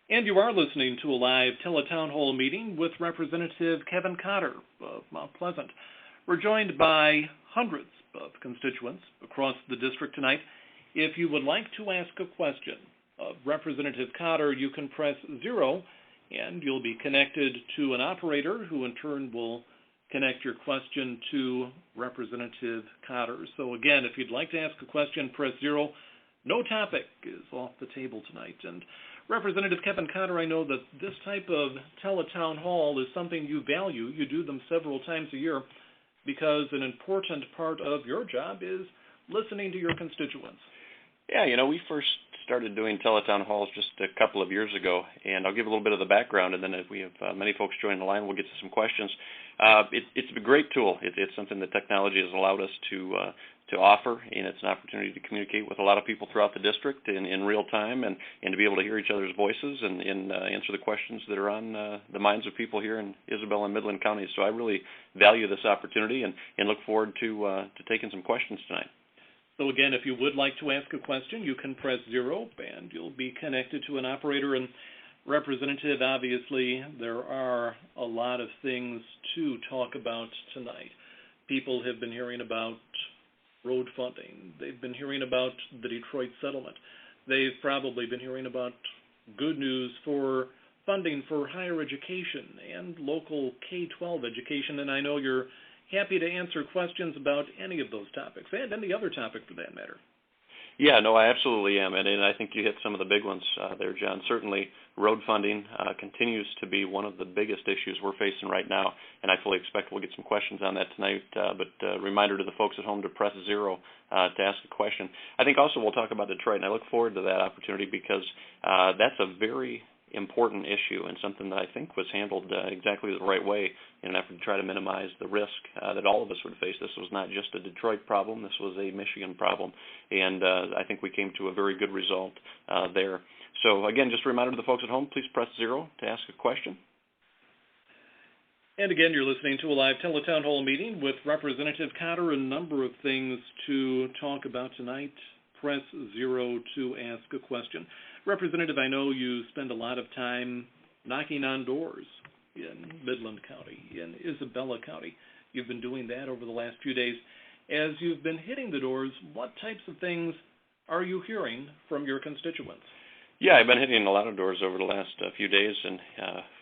And you are listening to a live teletown hall meeting with Representative Kevin Cotter of Mount Pleasant. We're joined by hundreds of constituents across the district tonight. If you would like to ask a question of Representative Cotter, you can press 0, and you'll be connected to an operator who in turn will connect your question to Representative Cotter. So again, if you'd like to ask a question, press 0. No topic is off the table tonight. And Representative Kevin Cotter, I know that this type of teletown hall is something you value. You do them several times a year because an important part of your job is listening to your constituents. Yeah, we first started doing teletown halls just a couple of years ago, and I'll give a little bit of the background, and then if we have many folks joining the line, we'll get to some questions. It's a great tool. It's something that technology has allowed us to offer, and it's an opportunity to communicate with a lot of people throughout the district in real time and to be able to hear each other's voices and answer the questions that are on the minds of people here in Isabella and Midland counties. So I really value this opportunity and look forward to taking some questions tonight. So again, if you would like to ask a question, you can press 0, and you'll be connected to an operator. And Representative, obviously, there are a lot of things to talk about tonight. People have been hearing about road funding. They've been hearing about the Detroit settlement. They've probably been hearing about good news for funding for higher education and local K-12 education. And I know you're happy to answer questions about any of those topics, and any other topic for that matter. Yeah, no, I absolutely am, and I think you hit some of the big ones there, John. Certainly, road funding continues to be one of the biggest issues we're facing right now, and I fully expect we'll get some questions on that tonight, but reminder to the folks at home to press 0 to ask a question. I think also we'll talk about Detroit, and I look forward to that opportunity because that's a very important issue and something that I think was handled exactly the right way in an effort to try to minimize the risk that all of us would face. This was not just a Detroit problem, this was a Michigan problem, and I think we came to a very good result there. So again, just a reminder to the folks at home, please press 0 to ask a question. And again, you're listening to a live teletown hall meeting with Representative Cotter. A number of things to talk about tonight. Press 0 to ask a question. Representative, I know you spend a lot of time knocking on doors in Midland County, in Isabella County. You've been doing that over the last few days. As you've been hitting the doors, what types of things are you hearing from your constituents? Yeah, I've been hitting a lot of doors over the last few days, and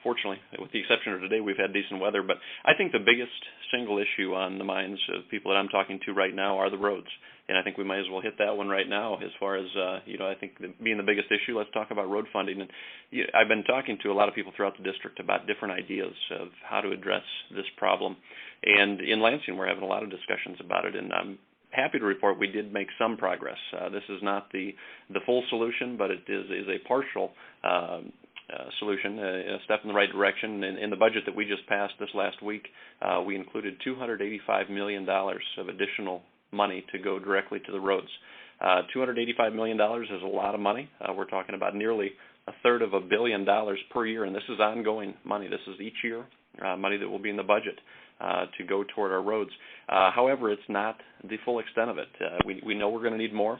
fortunately, with the exception of today, we've had decent weather. But I think the biggest single issue on the minds of people that I'm talking to right now are the roads. And I think we might as well hit that one right now as far as, I think being the biggest issue, let's talk about road funding. And I've been talking to a lot of people throughout the district about different ideas of how to address this problem. And in Lansing, we're having a lot of discussions about it, and I'm happy to report we did make some progress. This is not the full solution, but it is a partial solution, a step in the right direction. In the budget that we just passed this last week, we included $285 million of additional money to go directly to the roads. $285 million is a lot of money. We're talking about nearly $250 million per year, and this is ongoing money. This is each year money that will be in the budget to go toward our roads. However, it's not the full extent of it. We know we're going to need more.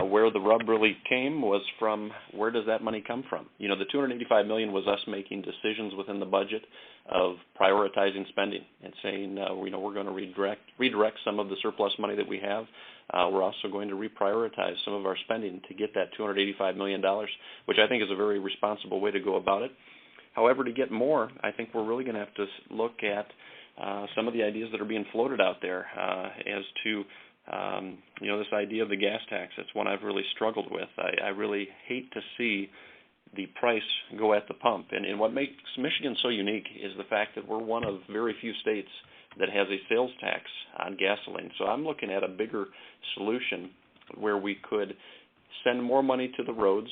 Where the rub really came was from where does that money come from? The $285 million was us making decisions within the budget of prioritizing spending and saying, we're going to redirect some of the surplus money that we have. We're also going to reprioritize some of our spending to get that $285 million, which I think is a very responsible way to go about it. However, to get more, I think we're really going to have to look at some of the ideas that are being floated out there as to this idea of the gas tax. It's one I've really struggled with. I really hate to see the price go at the pump. And what makes Michigan so unique is the fact that we're one of very few states that has a sales tax on gasoline. So I'm looking at a bigger solution where we could send more money to the roads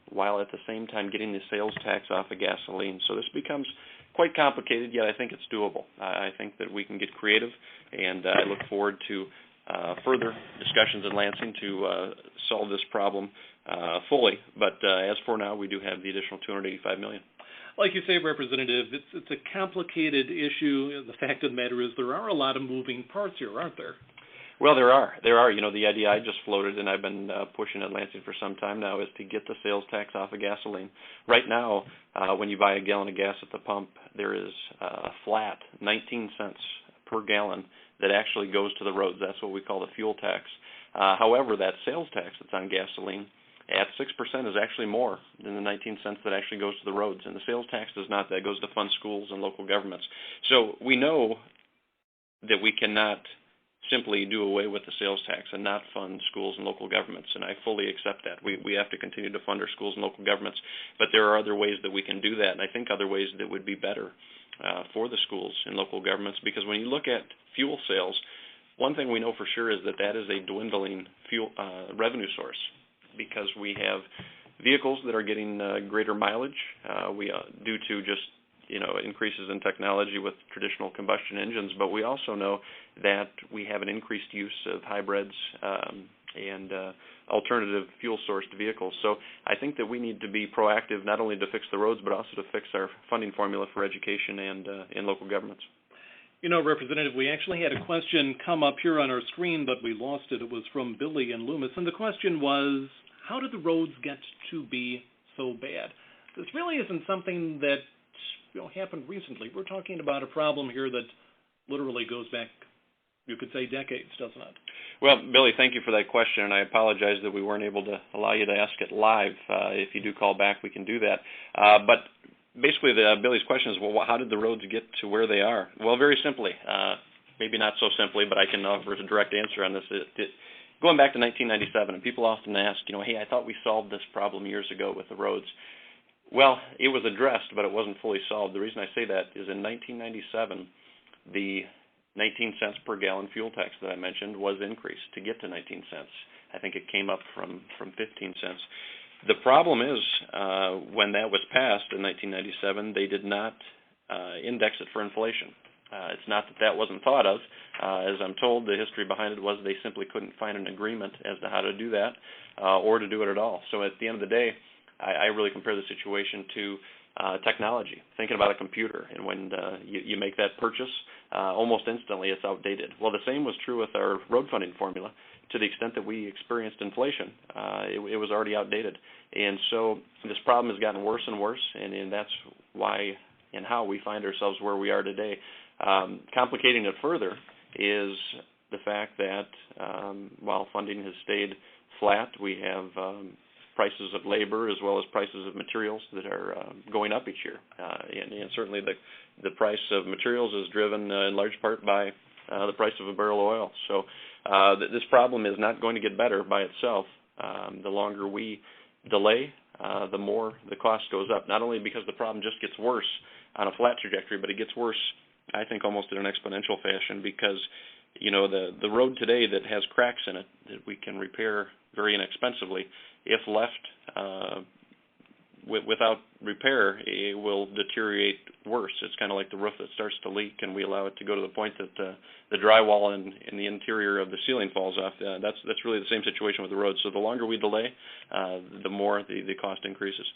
while at the same time getting the sales tax off of gasoline. So this becomes quite complicated, yet I think it's doable. I think that we can get creative, and I look forward to further discussions in Lansing to solve this problem fully. But as for now, we do have the additional $285 million. Like you say, Representative, it's a complicated issue. The fact of the matter is there are a lot of moving parts here, aren't there? Well, there are. You know, the idea I just floated, and I've been pushing at Lansing for some time now, is to get the sales tax off of gasoline. Right now, when you buy a gallon of gas at the pump, there is a flat 19 cents per gallon that actually goes to the roads. That's what we call the fuel tax. However, that sales tax that's on gasoline at 6% is actually more than the 19 cents that actually goes to the roads. And the sales tax does not. That goes to fund schools and local governments. So we know that we cannot simply do away with the sales tax and not fund schools and local governments, and I fully accept that. We have to continue to fund our schools and local governments, but there are other ways that we can do that, and I think other ways that would be better for the schools and local governments, because when you look at fuel sales, one thing we know for sure is that is a dwindling fuel revenue source, because we have vehicles that are getting greater mileage due to just increases in technology with traditional combustion engines, but we also know that we have an increased use of hybrids and alternative fuel-sourced vehicles. So I think that we need to be proactive, not only to fix the roads, but also to fix our funding formula for education and in local governments. You know, Representative, we actually had a question come up here on our screen, but we lost it. It was from Billy in Loomis, and the question was, how did the roads get to be so bad? This really isn't something that happened recently. We're talking about a problem here that literally goes back, you could say, decades, doesn't it? Well, Billy, thank you for that question, and I apologize that we weren't able to allow you to ask it live. If you do call back, we can do that. But basically, Billy's question is, well, how did the roads get to where they are? Well, very simply, maybe not so simply, but I can offer a direct answer on this. Going back to 1997, and people often ask, hey, I thought we solved this problem years ago with the roads. Well, it was addressed, but it wasn't fully solved. The reason I say that is in 1997, the 19 cents per gallon fuel tax that I mentioned was increased to get to 19 cents. I think it came up from 15 cents. The problem is, when that was passed in 1997, they did not index it for inflation. It's not that wasn't thought of. As I'm told, the history behind it was they simply couldn't find an agreement as to how to do that or to do it at all. So at the end of the day, I really compare the situation to technology, thinking about a computer, and when you make that purchase, almost instantly it's outdated. Well, the same was true with our road funding formula. To the extent that we experienced inflation, it was already outdated. And so this problem has gotten worse and worse, and that's why and how we find ourselves where we are today. Complicating it further is the fact that while funding has stayed flat, we have prices of labor as well as prices of materials that are going up each year. And certainly the price of materials is driven in large part by the price of a barrel of oil. So this problem is not going to get better by itself. The longer we delay, the more the cost goes up, not only because the problem just gets worse on a flat trajectory, but it gets worse, I think, almost in an exponential fashion, because the road today that has cracks in it that we can repair very inexpensively, if left without repair, it will deteriorate worse. It's kind of like the roof that starts to leak, and we allow it to go to the point that the drywall in the interior of the ceiling falls off. That's really the same situation with the road. So the longer we delay, the more the cost increases.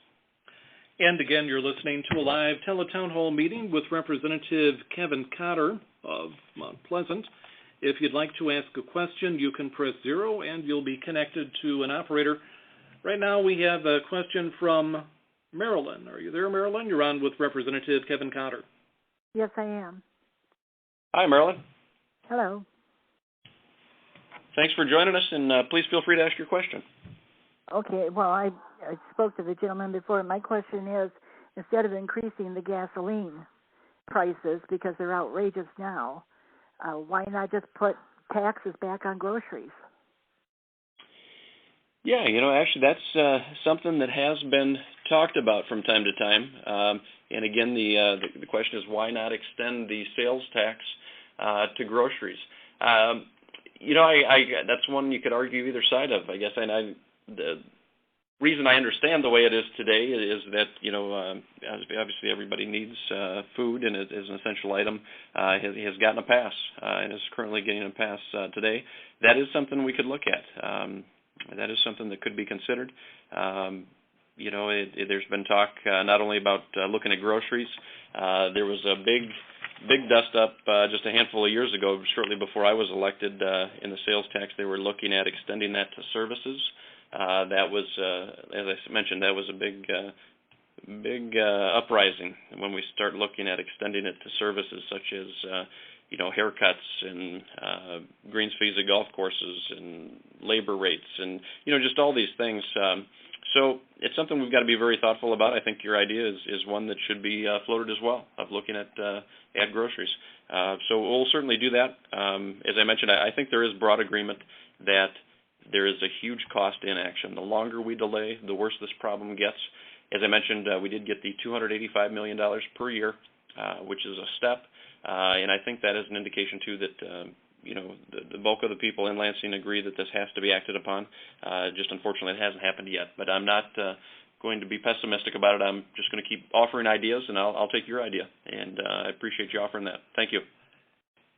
And again, you're listening to a live teletown hall meeting with Representative Kevin Cotter of Mount Pleasant. If you'd like to ask a question, you can press 0 and you'll be connected to an operator. Right now we have a question from Marilyn. Are you there, Marilyn? You're on with Representative Kevin Cotter. Yes, I am. Hi, Marilyn. Hello. Thanks for joining us, and please feel free to ask your question. Okay, well, I spoke to the gentleman before. My question is, instead of increasing the gasoline prices because they're outrageous now, why not just put taxes back on groceries? Yeah, actually that's something that has been talked about from time to time. And again, the question is, why not extend the sales tax to groceries? That's one you could argue either side of, I guess. And the reason I understand the way it is today is that, obviously everybody needs food, and it is an essential item. He has gotten a pass and is currently getting a pass today. That is something we could look at. That is something that could be considered. There's been talk not only about looking at groceries. There was a big big dust-up just a handful of years ago, shortly before I was elected, in the sales tax. They were looking at extending that to services. That was, as I mentioned, that was a big uprising when we start looking at extending it to services such as haircuts and greens fees at golf courses and labor rates and just all these things. So it's something we've got to be very thoughtful about. I think your idea is one that should be floated as well, of looking at groceries. So we'll certainly do that. As I mentioned, I think there is broad agreement that there is a huge cost to inaction. The longer we delay, the worse this problem gets. As I mentioned, we did get the $285 million per year, which is a step. And I think that is an indication, too, that the bulk of the people in Lansing agree that this has to be acted upon. Just unfortunately, it hasn't happened yet. But I'm not going to be pessimistic about it. I'm just going to keep offering ideas, and I'll take your idea. And I appreciate you offering that. Thank you.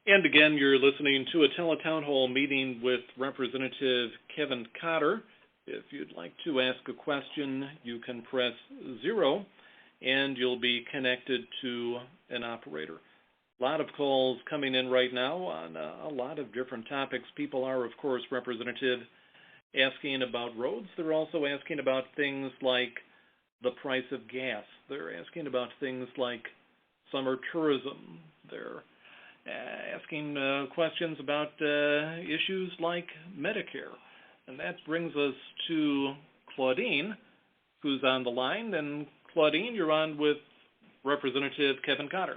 And again, you're listening to a Teletown Hall meeting with Representative Kevin Cotter. If you'd like to ask a question, you can press 0, and you'll be connected to an operator. A lot of calls coming in right now on a lot of different topics. People are, of course, Representative, asking about roads. They're also asking about things like the price of gas. They're asking about things like summer tourism. They're asking questions about issues like Medicare. And that brings us to Claudine, who's on the line. And Claudine, you're on with Representative Kevin Cotter.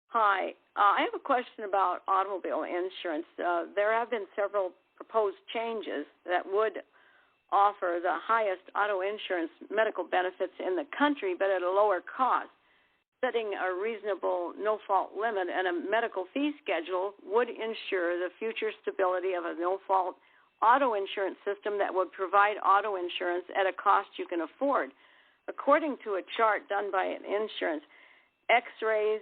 Hi. I have a question about automobile insurance. There have been several proposed changes that would offer the highest auto insurance medical benefits in the country, but at a lower cost. Setting a reasonable no-fault limit and a medical fee schedule would ensure the future stability of a no-fault auto insurance system that would provide auto insurance at a cost you can afford. According to a chart done by an insurance, X-rays,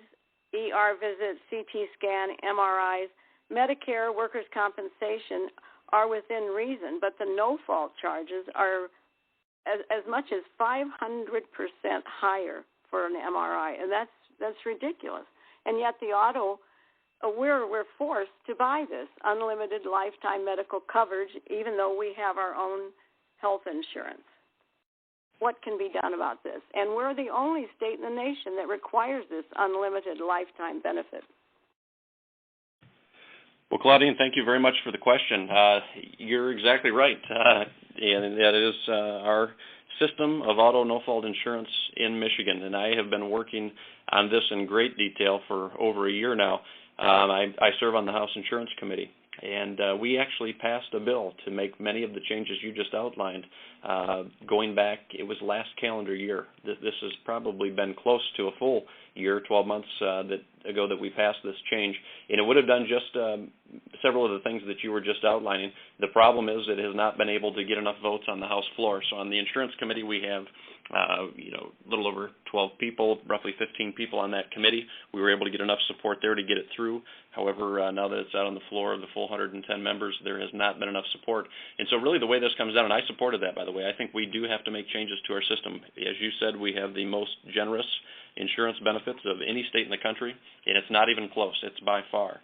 ER visits, CT scan, MRIs, Medicare, workers' compensation are within reason, but the no-fault charges are as much as 500% higher for an MRI, and that's ridiculous. And yet the auto, we're forced to buy this unlimited lifetime medical coverage, even though we have our own health insurance. What can be done about this? And we're the only state in the nation that requires this unlimited lifetime benefit. Well, Claudine, thank you very much for the question. You're exactly right. And that is our system of auto no-fault insurance in Michigan. And I have been working on this in great detail for over a year now. I serve on the House Insurance Committee. And we actually passed a bill to make many of the changes you just outlined. Going back, it was last calendar year. This has probably been close to a full year, 12 months ago that we passed this change. And it would have done just several of the things that you were just outlining. The problem is it has not been able to get enough votes on the House floor. So on the Insurance Committee, we have a little over 12 people, roughly 15 people on that committee. We were able to get enough support there to get it through. However, now that it's out on the floor of the full 110 members, there has not been enough support. And so really the way this comes down, and I supported that, by the way, I think we do have to make changes to our system. As you said, we have the most generous insurance benefits of any state in the country, and it's not even close. It's by far.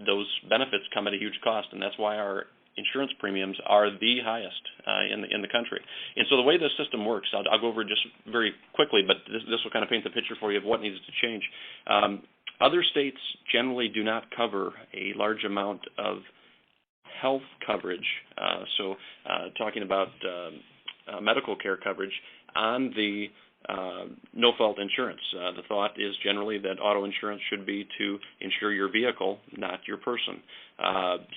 Those benefits come at a huge cost, and that's why our insurance premiums are the highest in the country. And so the way this system works, I'll go over it just very quickly, but this will kind of paint the picture for you of what needs to change. Other states generally do not cover a large amount of health coverage, so talking about medical care coverage on the no-fault insurance. The thought is generally that auto insurance should be to insure your vehicle, not your person.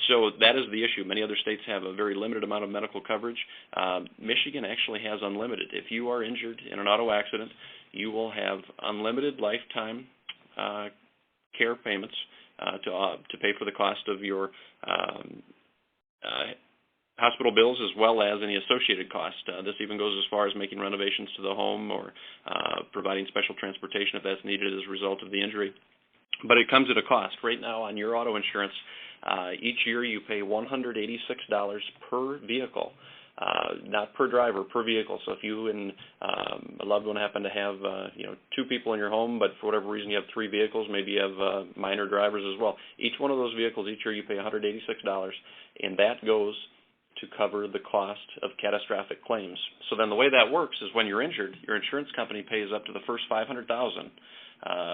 So that is the issue. Many other states have a very limited amount of medical coverage. Michigan actually has unlimited. If you are injured in an auto accident, you will have unlimited lifetime care payments to pay for the cost of your hospital bills as well as any associated cost. This even goes as far as making renovations to the home or providing special transportation if that's needed as a result of the injury. But it comes at a cost. Right now on your auto insurance, each year you pay $186 per vehicle. not per driver, per vehicle. So if you and a loved one happen to have, 2 people in your home, but for whatever reason you have 3 vehicles, maybe you have minor drivers as well. Each one of those vehicles, each year you pay $186, and that goes to cover the cost of catastrophic claims. So then the way that works is when you're injured, your insurance company pays up to the first $500,000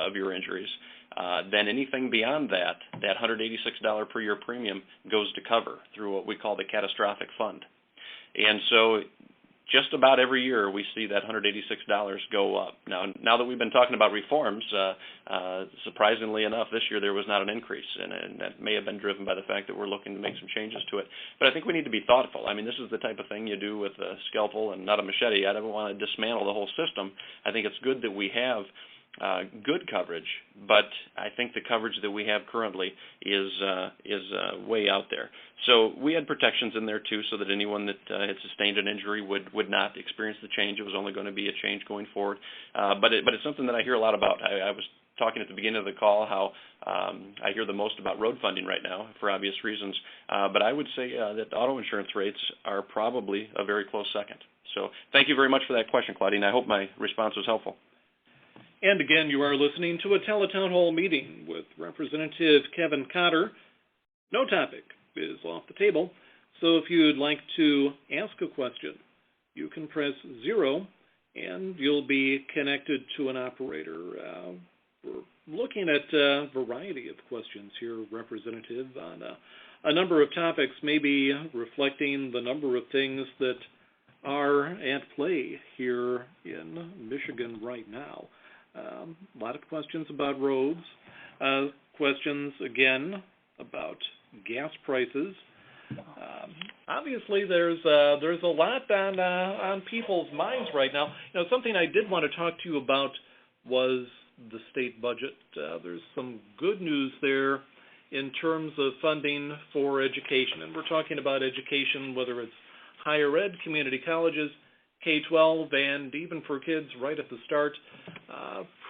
of your injuries. Then anything beyond that $186 per year premium goes to cover through what we call the catastrophic fund. And so just about every year we see that $186 go up. Now that we've been talking about reforms, surprisingly enough, this year there was not an increase, and that may have been driven by the fact that we're looking to make some changes to it. But I think we need to be thoughtful. I mean, this is the type of thing you do with a scalpel and not a machete. I don't want to dismantle the whole system. I think it's good that we have good coverage, but I think the coverage that we have currently is way out there. So we had protections in there too, so that anyone that had sustained an injury would not experience the change. It was only going to be a change going forward. But it's something that I hear a lot about. I was talking at the beginning of the call how I hear the most about road funding right now for obvious reasons. But I would say that auto insurance rates are probably a very close second. So thank you very much for that question, Claudine. I hope my response was helpful. And again, you are listening to a Teletown Hall meeting with Representative Kevin Cotter. No topic is off the table, so if you'd like to ask a question, you can press 0, and you'll be connected to an operator. We're looking at a variety of questions here, Representative, on a number of topics, maybe reflecting the number of things that are at play here in Michigan right now. A lot of questions about roads, questions, again, about gas prices. Obviously, there's a lot on people's minds right now. Something I did want to talk to you about was the state budget. There's some good news there in terms of funding for education, and we're talking about education, whether it's higher ed, community colleges, K-12, and even for kids right at the start,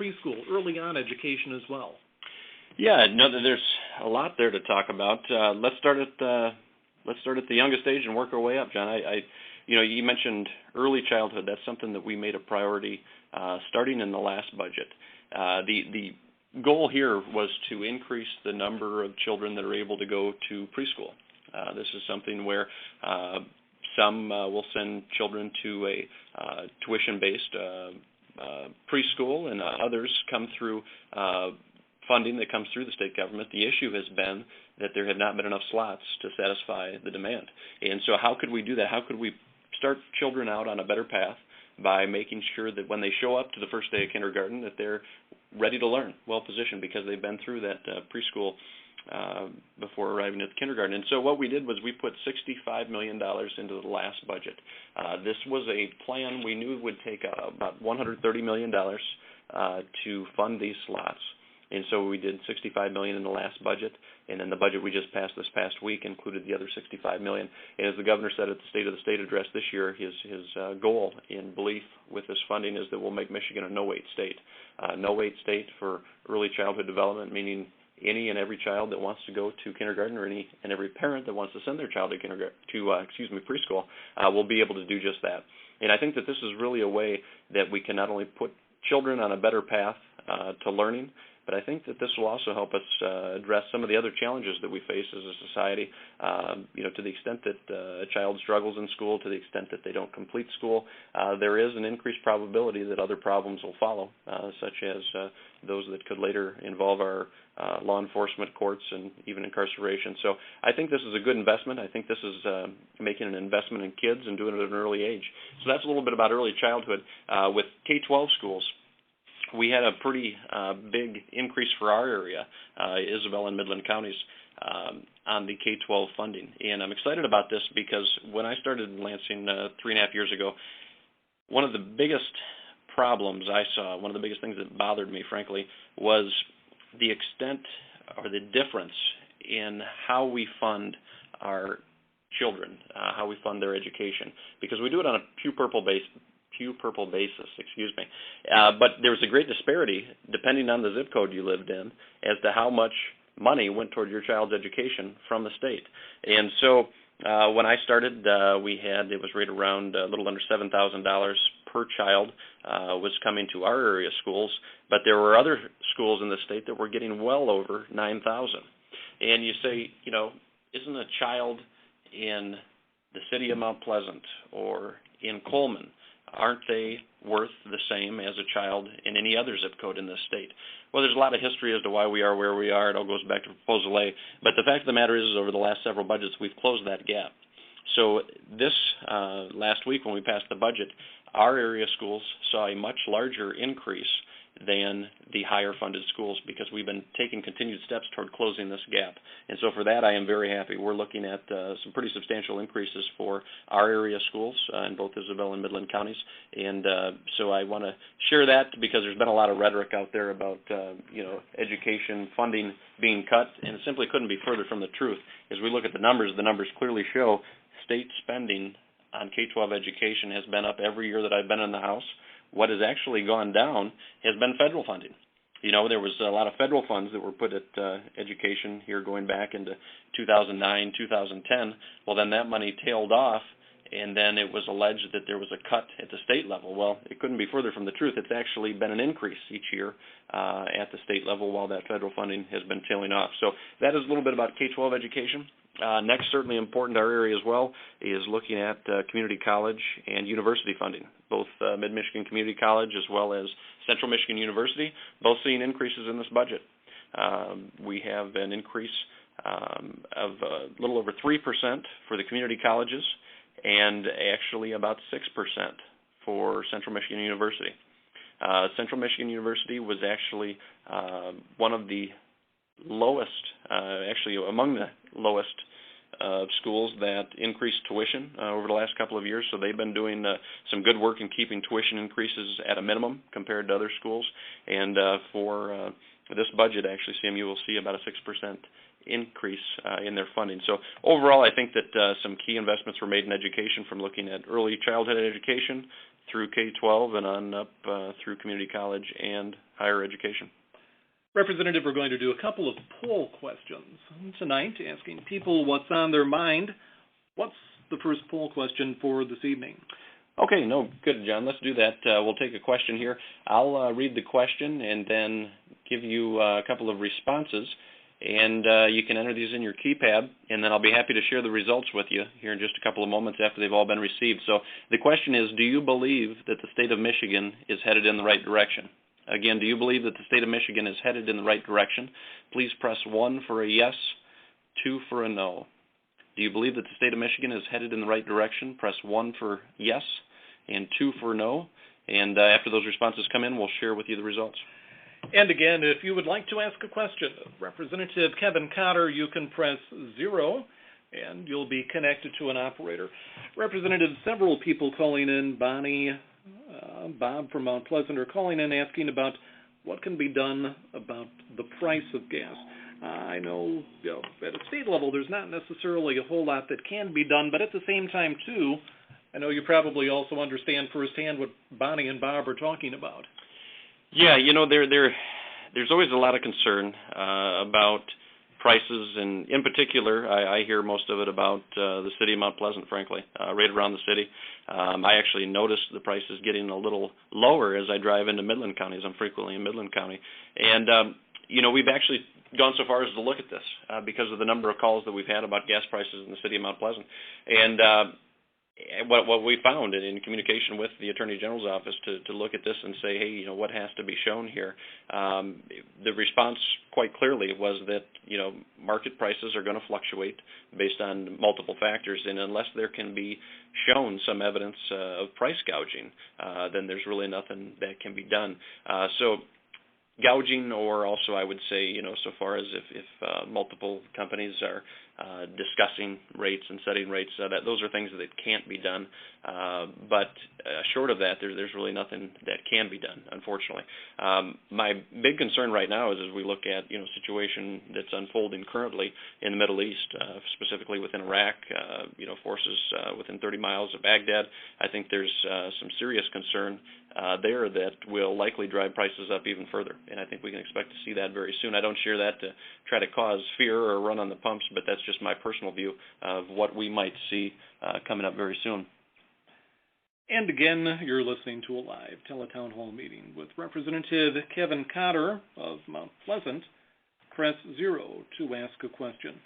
preschool, early on education as well. Yeah, no, there's a lot there to talk about. Let's start at the youngest age and work our way up, John. You mentioned early childhood. That's something that we made a priority starting in the last budget. The goal here was to increase the number of children that are able to go to preschool. This is something where some will send children to a tuition-based preschool, and others come through funding that comes through the state government. The issue has been that there have not been enough slots to satisfy the demand. And so how could we do that? How could we start children out on a better path by making sure that when they show up to the first day of kindergarten that they're ready to learn, well-positioned, because they've been through that preschool before arriving at the kindergarten. And so what we did was we put $65 million into the last budget. This was a plan we knew would take about $130 million to fund these slots. And so we did $65 million in the last budget, and then the budget we just passed this past week included the other $65 million. And as the governor said at the State of the State address this year, his goal and belief with this funding is that we'll make Michigan a no-wait state. No-wait state for early childhood development, meaning any and every child that wants to go to kindergarten, or any and every parent that wants to send their child to preschool will be able to do just that. And I think that this is really a way that we can not only put children on a better path to learning, but I think that this will also help us address some of the other challenges that we face as a society. To the extent that a child struggles in school, to the extent that they don't complete school, there is an increased probability that other problems will follow, such as those that could later involve our law enforcement, courts, and even incarceration. So I think this is a good investment. I think this is making an investment in kids and doing it at an early age. So that's a little bit about early childhood. With K-12 schools, we had a pretty big increase for our area, Isabel and Midland counties, on the K-12 funding. And I'm excited about this because when I started in Lansing 3.5 years ago, one of the biggest problems I saw, one of the biggest things that bothered me, frankly, was the extent or the difference in how we fund our children, how we fund their education, because we do it on a pew purple basis, but there was a great disparity depending on the zip code you lived in as to how much money went toward your child's education from the state. And so When I started, it was right around a little under $7,000 per child was coming to our area schools, but there were other schools in the state that were getting well over $9,000. And you say, isn't a child in the city of Mount Pleasant or in Coleman, aren't they worth the same as a child in any other zip code in this state? Well, there's a lot of history as to why we are where we are. It all goes back to Proposal A. But the fact of the matter is over the last several budgets, we've closed that gap. So this last week when we passed the budget, our area schools saw a much larger increase than the higher funded schools because we've been taking continued steps toward closing this gap. And so for that, I am very happy. We're looking at some pretty substantial increases for our area schools in both Isabel and Midland counties. And so I want to share that because there's been a lot of rhetoric out there about, education funding being cut, and it simply couldn't be further from the truth. As we look at the numbers clearly show state spending on K-12 education has been up every year that I've been in the House. What has actually gone down has been federal funding. There was a lot of federal funds that were put at education here going back into 2009, 2010. Well, then that money tailed off, and then it was alleged that there was a cut at the state level. Well, it couldn't be further from the truth. It's actually been an increase each year at the state level while that federal funding has been tailing off. So that is a little bit about K-12 education. Next, certainly important to our area as well, is looking at community college and university funding. Both Mid-Michigan Community College as well as Central Michigan University, both seeing increases in this budget. We have an increase of a little over 3% for the community colleges and actually about 6% for Central Michigan University. Central Michigan University was actually one of the lowest, actually among the lowest schools that increased tuition over the last couple of years. So they've been doing some good work in keeping tuition increases at a minimum compared to other schools. And for this budget, actually, CMU will see about a 6% increase in their funding. So overall, I think that some key investments were made in education, from looking at early childhood education through K-12 and on up through community college and higher education. Representative, we're going to do a couple of poll questions tonight, asking people what's on their mind. What's the first poll question for this evening? Okay, no, good, John. Let's do that. We'll take a question here. I'll read the question and then give you a couple of responses, and you can enter these in your keypad, and then I'll be happy to share the results with you here in just a couple of moments after they've all been received. So the question is, do you believe that the state of Michigan is headed in the right direction? Again, do you believe that the state of Michigan is headed in the right direction? Please press 1 for a yes, 2 for a no. Do you believe that the state of Michigan is headed in the right direction? Press 1 for yes and 2 for no. And after those responses come in, we'll share with you the results. And again, if you would like to ask a question of Representative Kevin Cotter, you can press 0, and you'll be connected to an operator. Representative, several people calling in, Bonnie, Bob from Mount Pleasant, are calling in asking about what can be done about the price of gas. I know, at a state level, there's not necessarily a whole lot that can be done, but at the same time, too, I know you probably also understand firsthand what Bonnie and Bob are talking about. Yeah, there's always a lot of concern about prices, and in particular, I hear most of it about the city of Mount Pleasant, frankly, right around the city. I actually noticed the prices getting a little lower as I drive into Midland County, as I'm frequently in Midland County. And, we've actually gone so far as to look at this because of the number of calls that we've had about gas prices in the city of Mount Pleasant. And what we found in communication with the Attorney General's office to look at this and say, hey, what has to be shown here? The response quite clearly was that, market prices are going to fluctuate based on multiple factors, and unless there can be shown some evidence of price gouging, then there's really nothing that can be done. So gouging, or also I would say, so far as if multiple companies are discussing rates and setting rates, that those are things that can't be done. But short of that, there's really nothing that can be done, unfortunately. My big concern right now is as we look at, situation that's unfolding currently in the Middle East, specifically within Iraq, forces within 30 miles of Baghdad, I think there's some serious concern there that will likely drive prices up even further. And I think we can expect to see that very soon. I don't share that to try to cause fear or run on the pumps, but that's just my personal view of what we might see coming up very soon. And again, you're listening to a live teletown hall meeting with Representative Kevin Cotter of Mount Pleasant. Press 0 to ask a question.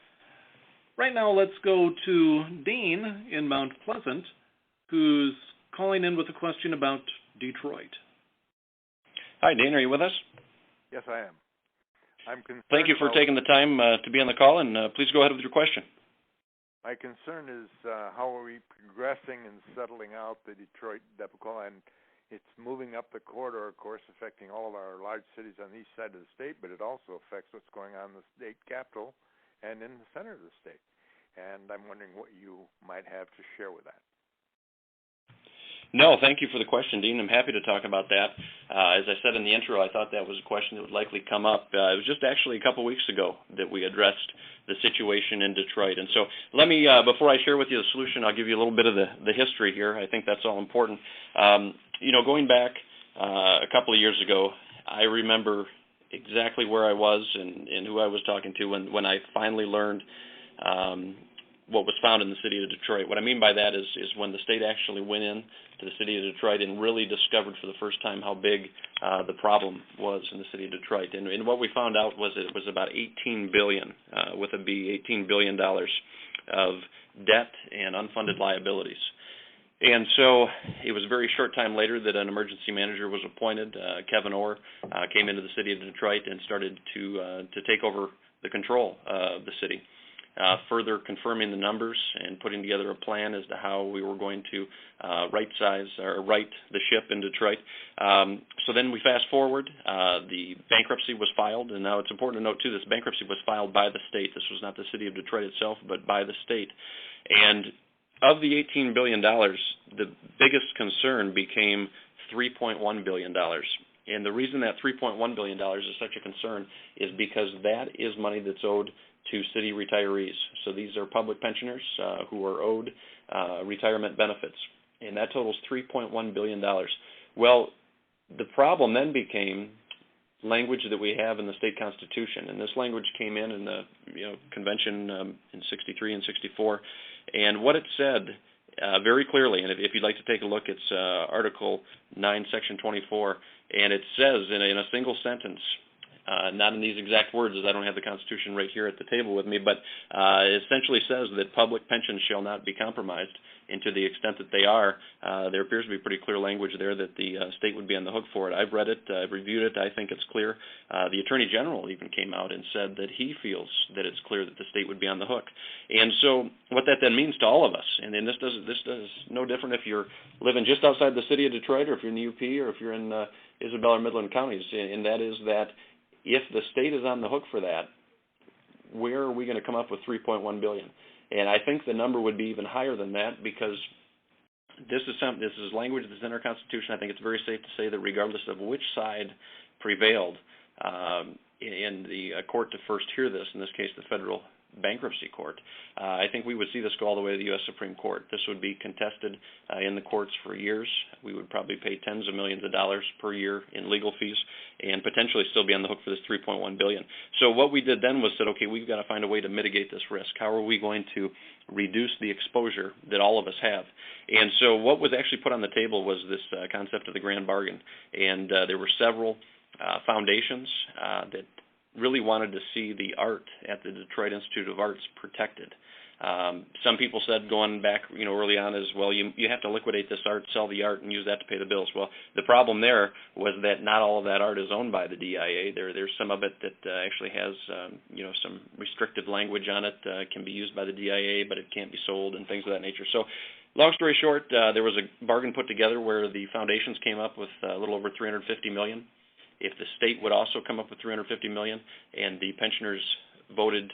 Right now, let's go to Dean in Mount Pleasant, who's calling in with a question about Detroit. Hi, Dean. Are you with us? Yes, I am. I'm concerned. Thank you for taking the time to be on the call, and please go ahead with your question. My concern is how are we progressing and settling out the Detroit debacle, and it's moving up the corridor, of course, affecting all of our large cities on the east side of the state, but it also affects what's going on in the state capital and in the center of the state. And I'm wondering what you might have to share with that. No, thank you for the question, Dean. I'm happy to talk about that. As I said in the intro, I thought that was a question that would likely come up. It was just actually a couple weeks ago that we addressed the situation in Detroit. And so let me, before I share with you the solution, I'll give you a little bit of the history here. I think that's all important. Going back a couple of years ago, I remember exactly where I was and who I was talking to when I finally learned what was found in the city of Detroit. What I mean by that is when the state actually went in to the city of Detroit and really discovered for the first time how big the problem was in the city of Detroit. And what we found out was that it was about $18 billion, with a B, $18 billion of debt and unfunded liabilities. And so it was a very short time later that an emergency manager was appointed. Kevin Orr came into the city of Detroit and started to take over the control of the city, further confirming the numbers and putting together a plan as to how we were going to right the ship in Detroit. So then we fast forward. The bankruptcy was filed, and now it's important to note, too, this bankruptcy was filed by the state. This was not the city of Detroit itself, but by the state. And of the $18 billion, the biggest concern became $3.1 billion. And the reason that $3.1 billion is such a concern is because that is money that's owed to city retirees. So these are public pensioners who are owed retirement benefits. And that totals $3.1 billion. Well, the problem then became language that we have in the state constitution. And this language came in the convention in 63 and 64. And what it said very clearly, and if you'd like to take a look, it's Article 9, Section 24, and it says in a single sentence, not in these exact words, as I don't have the Constitution right here at the table with me, but it essentially says that public pensions shall not be compromised, and to the extent that they are, there appears to be pretty clear language there that the state would be on the hook for it. I've read it, I've reviewed it, I think it's clear. The Attorney General even came out and said that he feels that it's clear that the state would be on the hook. And so what that then means to all of us, and then this does no different if you're living just outside the city of Detroit, or if you're in the UP, or if you're in Isabella or Midland counties, and that is that if the state is on the hook for that, where are we going to come up with $3.1 billion? And I think the number would be even higher than that, because this is language that's in our Constitution. I think it's very safe to say that regardless of which side prevailed in the court to first hear this, in this case the federal bankruptcy court, I think we would see this go all the way to the U.S. Supreme Court. This would be contested in the courts for years. We would probably pay tens of millions of dollars per year in legal fees and potentially still be on the hook for this $3.1 billion. So what we did then was said, okay, we've got to find a way to mitigate this risk. How are we going to reduce the exposure that all of us have? And so what was actually put on the table was this concept of the grand bargain. And there were several foundations that really wanted to see the art at the Detroit Institute of Arts protected. Some people said, going back early on, as well, you have to liquidate this art, sell the art, and use that to pay the bills. Well, the problem there was that not all of that art is owned by the DIA. There's some of it that actually has some restrictive language on it, can be used by the DIA, but it can't be sold and things of that nature. So long story short, there was a bargain put together where the foundations came up with a little over $350 million. If the state would also come up with $350 million and the pensioners voted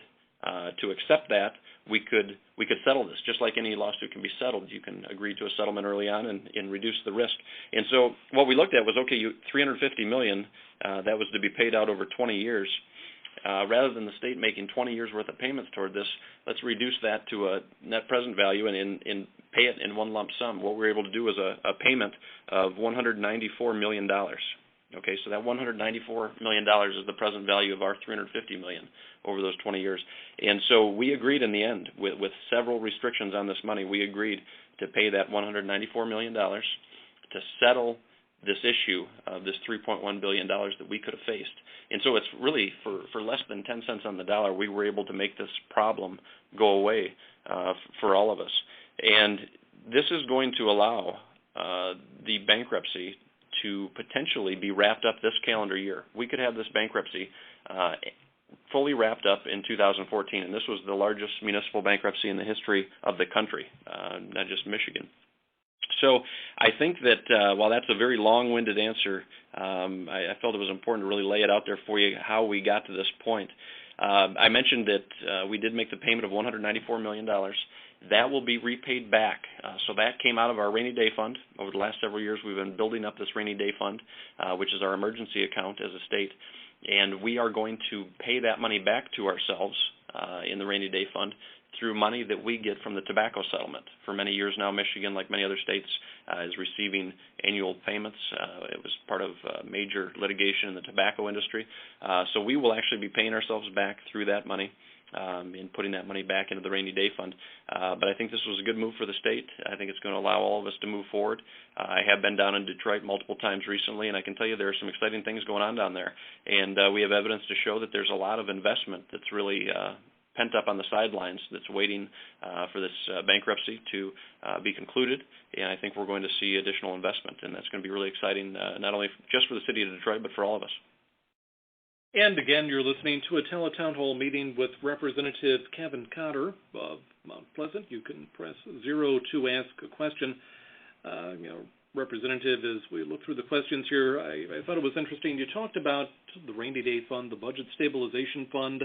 to accept that, we could settle this. Just like any lawsuit can be settled, you can agree to a settlement early on and reduce the risk. And so what we looked at was, okay, $350 million, that was to be paid out over 20 years. Rather than the state making 20 years worth of payments toward this, let's reduce that to a net present value and pay it in one lump sum. What we were able to do was a payment of $194 million. Okay, so that $194 million is the present value of our $350 million over those 20 years. And so we agreed in the end, with several restrictions on this money, we agreed to pay that $194 million to settle this issue of this $3.1 billion that we could have faced. And so it's really, for less than 10 cents on the dollar, we were able to make this problem go away for all of us. And this is going to allow the bankruptcy to potentially be wrapped up this calendar year. We could have this bankruptcy fully wrapped up in 2014, and this was the largest municipal bankruptcy in the history of the country, not just Michigan. So I think that while that's a very long-winded answer, I felt it was important to really lay it out there for you how we got to this point. I mentioned that we did make the payment of $194 million. That will be repaid back. So that came out of our rainy day fund. Over the last several years, we've been building up this rainy day fund, which is our emergency account as a state. And we are going to pay that money back to ourselves in the rainy day fund through money that we get from the tobacco settlement. For many years now, Michigan, like many other states, is receiving annual payments. It was part of major litigation in the tobacco industry. So we will actually be paying ourselves back through that money and putting that money back into the rainy day fund. But I think this was a good move for the state. I think it's going to allow all of us to move forward. I have been down in Detroit multiple times recently, and I can tell you there are some exciting things going on down there. And we have evidence to show that there's a lot of investment that's really pent up on the sidelines that's waiting for this bankruptcy to be concluded. And I think we're going to see additional investment, and that's going to be really exciting, not only just for the city of Detroit, but for all of us. And again, you're listening to a Teletown Hall meeting with Representative Kevin Cotter of Mount Pleasant. You can press 0 to ask a question. Representative, as we look through the questions here, I thought it was interesting. You talked about the rainy day fund, the budget stabilization fund.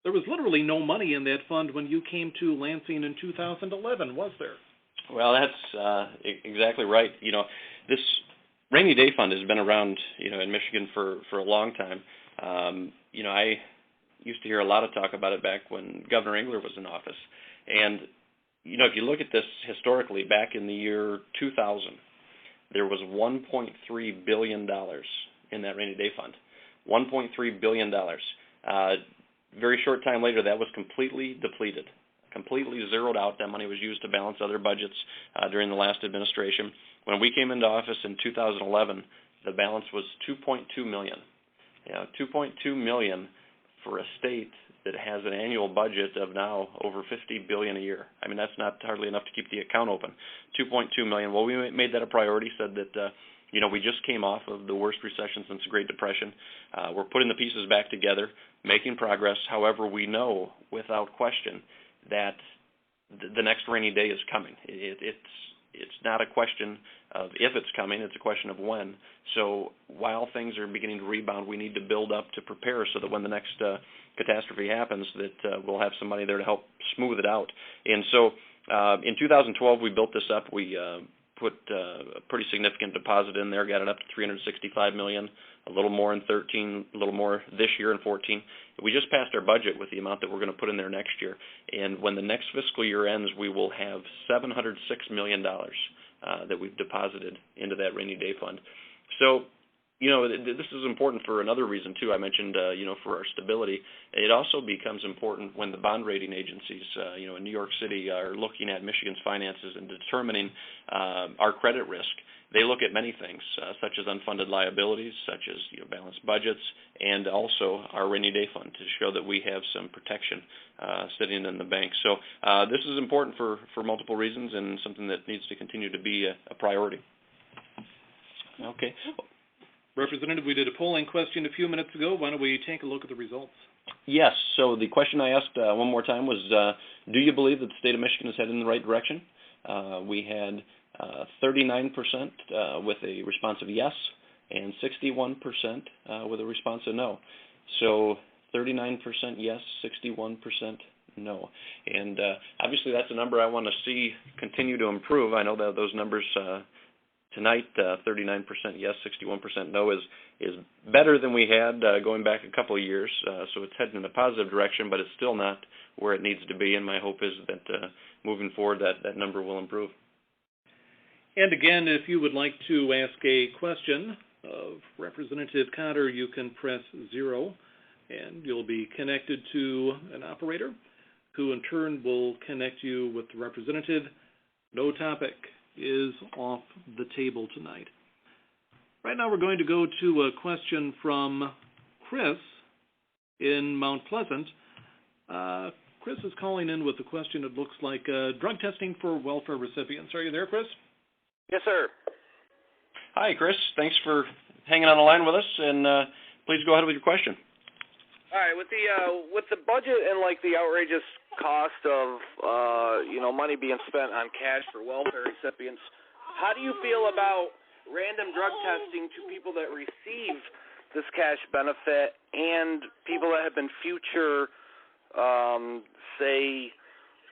There was literally no money in that fund when you came to Lansing in 2011, was there? Well, that's exactly right. This rainy day fund has been around, in Michigan for a long time. I used to hear a lot of talk about it back when Governor Engler was in office. And, if you look at this historically, back in the year 2000, there was $1.3 billion in that rainy day fund. $1.3 billion. Very short time later, that was completely depleted, completely zeroed out. That money was used to balance other budgets during the last administration. When we came into office in 2011, the balance was $2.2 million. $2.2 million for a state that has an annual budget of now over $50 billion a year. I mean, that's not hardly enough to keep the account open. $2.2 million. Well, we made that a priority, said that we just came off of the worst recession since the Great Depression. We're putting the pieces back together, making progress. However, we know without question that the next rainy day is coming. It's not a question of if it's coming, it's a question of when. So while things are beginning to rebound, we need to build up to prepare so that when the next catastrophe happens, that we'll have some money there to help smooth it out. And so in 2012, we built this up. We put a pretty significant deposit in there, got it up to $365 million, a little more in 13, a little more this year in 14. We just passed our budget with the amount that we're going to put in there next year. And when the next fiscal year ends, we will have $706 million that we've deposited into that rainy day fund. So, this is important for another reason, too. I mentioned, for our stability. It also becomes important when the bond rating agencies, in New York City are looking at Michigan's finances and determining our credit risk. They look at many things, such as unfunded liabilities, such as balanced budgets, and also our rainy day fund to show that we have some protection sitting in the bank. So this is important for multiple reasons and something that needs to continue to be a priority. Okay. Representative, we did a polling question a few minutes ago. Why don't we take a look at the results? Yes. So the question I asked one more time was, do you believe that the state of Michigan is headed in the right direction? We had 39% with a response of yes and 61% with a response of no. So 39% yes, 61% no. And obviously that's a number I want to see continue to improve. I know that those numbers tonight, 39% yes, 61% no, is better than we had going back a couple of years. So it's heading in a positive direction, but it's still not where it needs to be. And my hope is that moving forward, that number will improve. And again, if you would like to ask a question, of Representative Cotter, you can press 0, and you'll be connected to an operator who in turn will connect you with the representative. No topic is off the table tonight. Right now we're going to go to a question from Chris in Mount Pleasant. Chris is calling in with a question, it looks like, drug testing for welfare recipients. Are you there, Chris? Yes, sir. Hi, Chris. Thanks for hanging on the line with us, and please go ahead with your question. All right, with the budget and like the outrageous cost of money being spent on cash for welfare recipients, how do you feel about random drug testing to people that receive this cash benefit and people that have been future, say,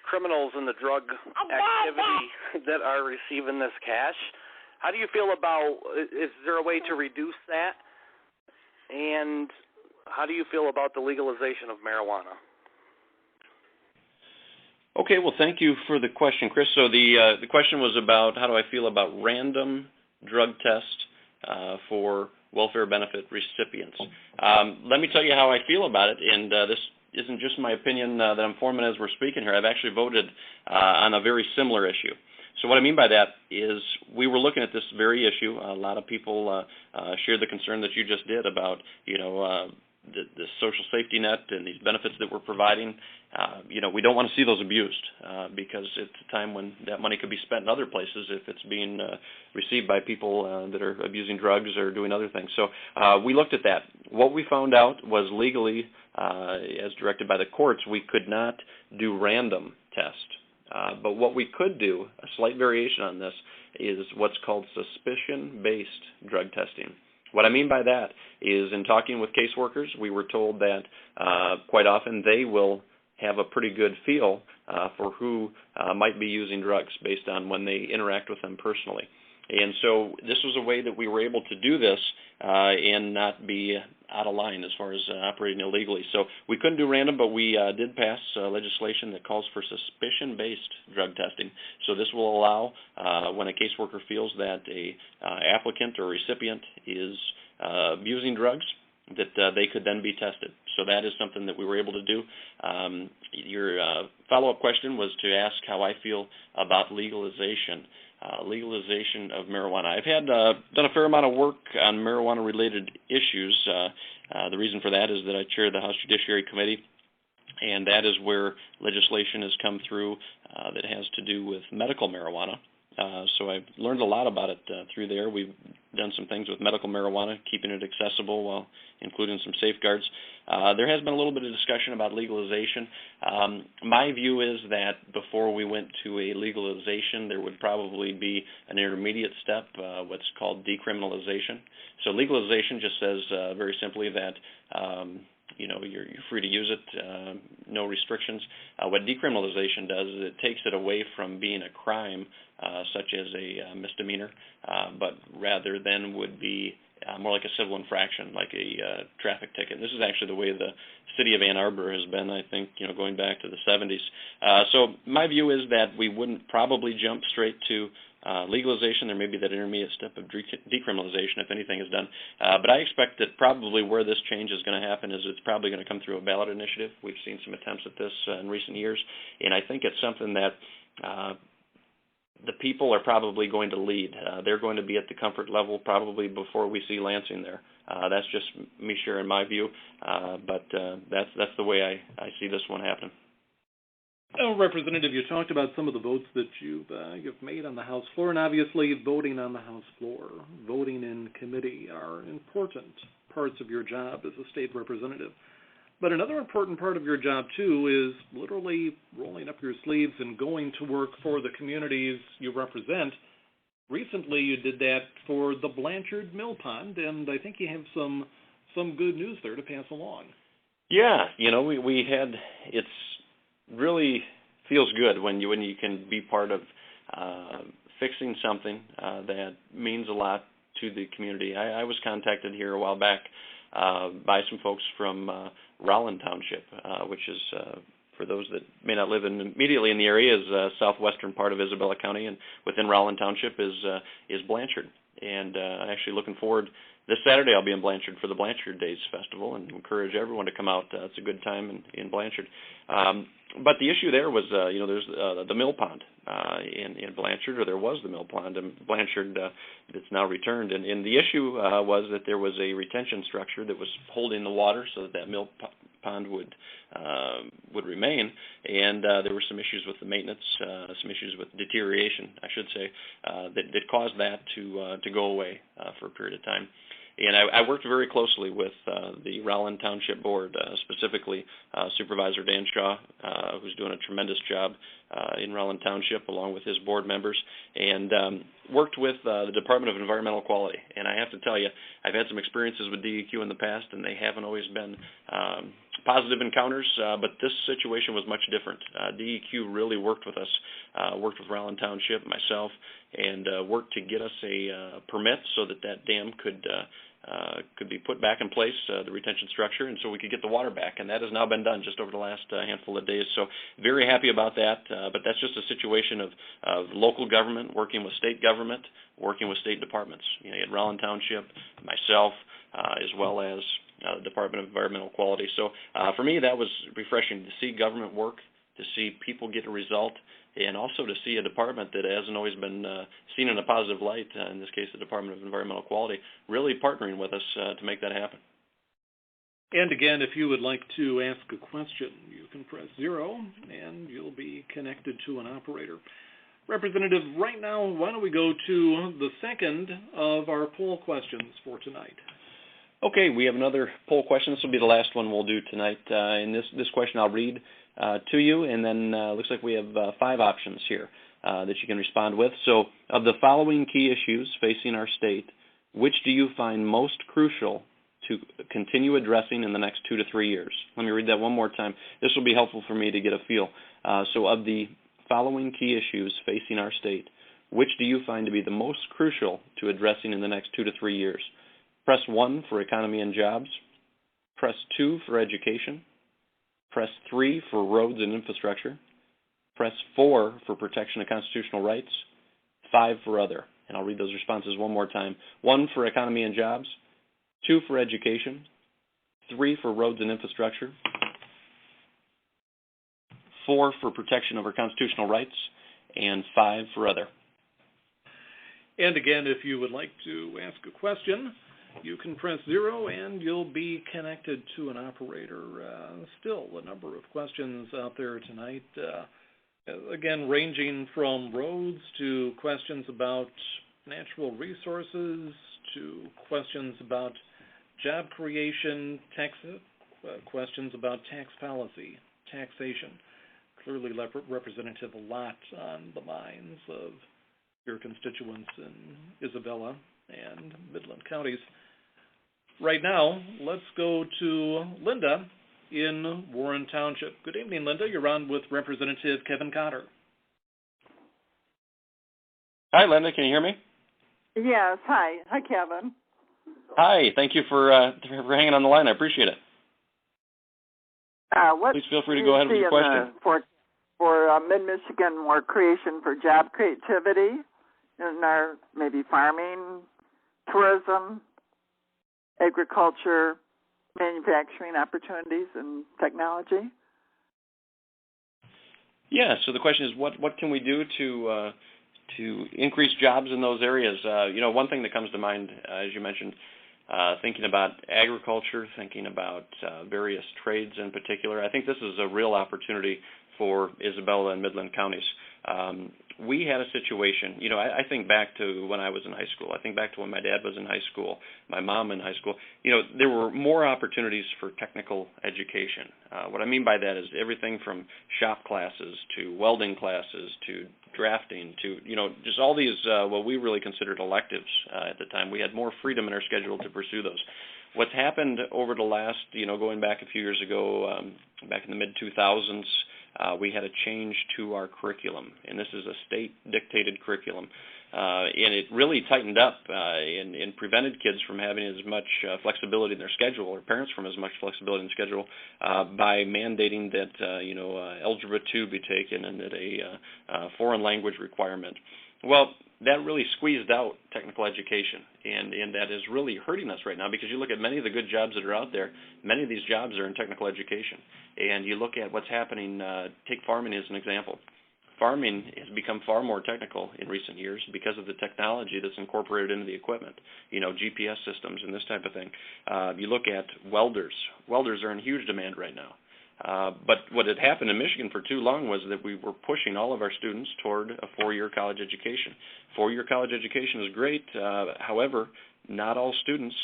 criminals in the drug activity that are receiving this cash? How do you feel about, is there a way to reduce that? And how do you feel about the legalization of marijuana? Okay, well, thank you for the question, Chris. So the question was about how do I feel about random drug tests for welfare benefit recipients. Let me tell you how I feel about it, and this isn't just my opinion that I'm forming as we're speaking here. I've actually voted on a very similar issue. So what I mean by that is we were looking at this very issue. A lot of people shared the concern that you just did about, the social safety net and these benefits that we're providing. We don't want to see those abused because it's a time when that money could be spent in other places if it's being received by people that are abusing drugs or doing other things. So we looked at that. What we found out was legally, as directed by the courts, we could not do random tests. But what we could do, a slight variation on this, is what's called suspicion-based drug testing. What I mean by that is in talking with caseworkers, we were told that quite often they will have a pretty good feel for who might be using drugs based on when they interact with them personally. And so this was a way that we were able to do this and not be out of line as far as operating illegally. So we couldn't do random, but we did pass legislation that calls for suspicion-based drug testing. So this will allow when a caseworker feels that a applicant or recipient is abusing drugs, that they could then be tested. So that is something that we were able to do. Your follow-up question was to ask how I feel about legalization of marijuana. I've had done a fair amount of work on marijuana-related issues. The reason for that is that I chair the House Judiciary Committee, and that is where legislation has come through that has to do with medical marijuana. So I've learned a lot about it through there. We've done some things with medical marijuana, keeping it accessible while including some safeguards. There has been a little bit of discussion about legalization. My view is that before we went to a legalization, there would probably be an intermediate step, what's called decriminalization. So legalization just says very simply that you're free to use it, no restrictions. What decriminalization does is it takes it away from being a crime, such as a misdemeanor, but rather than would be more like a civil infraction, like a traffic ticket. This is actually the way the city of Ann Arbor has been, I think, going back to the 70s. So my view is that we wouldn't probably jump straight to legalization. There may be that intermediate step of decriminalization if anything is done. But I expect that probably where this change is going to happen is it's probably going to come through a ballot initiative. We've seen some attempts at this in recent years, and I think it's something that the people are probably going to lead. They're going to be at the comfort level probably before we see Lansing there. That's just me sharing my view, but that's the way I see this one happening. Representative, you talked about some of the votes that you've made on the House floor, and obviously voting on the House floor, voting in committee are important parts of your job as a state representative. But another important part of your job, too, is literally rolling up your sleeves and going to work for the communities you represent. Recently, you did that for the Blanchard Mill Pond, and I think you have some good news there to pass along. Yeah, we had it's really feels good when you can be part of fixing something that means a lot to the community. I was contacted here a while back by some folks from Rowland Township, which is, for those that may not live immediately in the area, is southwestern part of Isabella County, and within Rowland Township is Blanchard. And actually looking forward this Saturday I'll be in Blanchard for the Blanchard Days Festival, and encourage everyone to come out. It's a good time in Blanchard. But the issue there was, there's the mill pond in Blanchard, or there was the mill pond in Blanchard that's now returned. And the issue was that there was a retention structure that was holding the water so that mill pond would remain. And there were some issues with the maintenance, some issues with deterioration, I should say, that caused that to go away for a period of time. And I worked very closely with the Rowland Township Board, specifically Supervisor Dan Shaw, who's doing a tremendous job in Rowland Township, along with his board members, and worked with the Department of Environmental Quality. And I have to tell you, I've had some experiences with DEQ in the past, and they haven't always been positive encounters, but this situation was much different. DEQ really worked with us, worked with Rowland Township, myself, and worked to get us a permit so that dam could be put back in place, the retention structure, and so we could get the water back. And that has now been done just over the last handful of days. So very happy about that, but that's just a situation of local government working with state government, working with state departments. You had Rowland Township, myself, as well as the Department of Environmental Quality. So for me, that was refreshing to see government work, to see people get a result, and also to see a department that hasn't always been seen in a positive light, in this case the Department of Environmental Quality, really partnering with us to make that happen. And again, if you would like to ask a question, you can press 0, and you'll be connected to an operator. Representative, right now, why don't we go to the second of our poll questions for tonight? Okay, we have another poll question. This will be the last one we'll do tonight. And this question I'll read to you, and then looks like we have 5 options here that you can respond with. So, of the following key issues facing our state, which do you find most crucial to continue addressing in the next 2 to 3 years? Let me read that one more time. This will be helpful for me to get a feel. So, of the following key issues facing our state, which do you find to be the most crucial to addressing in the next 2 to 3 years? Press 1 for economy and jobs. Press 2 for education. Press 3 for roads and infrastructure. Press 4 for protection of constitutional rights. 5 for other. And I'll read those responses one more time. 1 for economy and jobs. 2 for education. 3 for roads and infrastructure. 4 for protection of our constitutional rights. And 5 for other. And again, if you would like to ask a question, you can press 0, and you'll be connected to an operator. Still a number of questions out there tonight, again, ranging from roads to questions about natural resources to questions about job creation, questions about tax policy, taxation. Clearly, Representative, a lot on the minds of your constituents in Isabella and Midland counties. Right now, let's go to Linda in Warren Township. Good evening, Linda. You're on with Representative Kevin Cotter. Hi, Linda. Can you hear me? Yes. Hi. Hi, Kevin. Hi. Thank you for hanging on the line. I appreciate it. Please feel free to go ahead with your question. For Mid-Michigan, more creation for job creativity in our maybe farming, tourism, agriculture, manufacturing opportunities, and technology? Yeah, so the question is, what can we do to increase jobs in those areas? One thing that comes to mind, as you mentioned, thinking about agriculture, thinking about various trades in particular. I think this is a real opportunity for Isabella and Midland counties. We had a situation, I think back to when I was in high school. I think back to when my dad was in high school, my mom in high school. There were more opportunities for technical education. What I mean by that is everything from shop classes to welding classes to drafting to, just all these, what we really considered electives at the time. We had more freedom in our schedule to pursue those. What's happened over the last, going back a few years ago, back in the mid-2000s, we had a change to our curriculum, and this is a state-dictated curriculum, and it really tightened up and prevented kids from having as much flexibility in their schedule, or parents from as much flexibility in the schedule, by mandating that Algebra 2 be taken and that a foreign language requirement. Well, that really squeezed out technical education, and that is really hurting us right now, because you look at many of the good jobs that are out there, many of these jobs are in technical education. And you look at what's happening, take farming as an example. Farming has become far more technical in recent years because of the technology that's incorporated into the equipment, GPS systems and this type of thing. You look at welders. Welders are in huge demand right now. But what had happened in Michigan for too long was that we were pushing all of our students toward a four-year college education. Four-year college education is great. However, not all students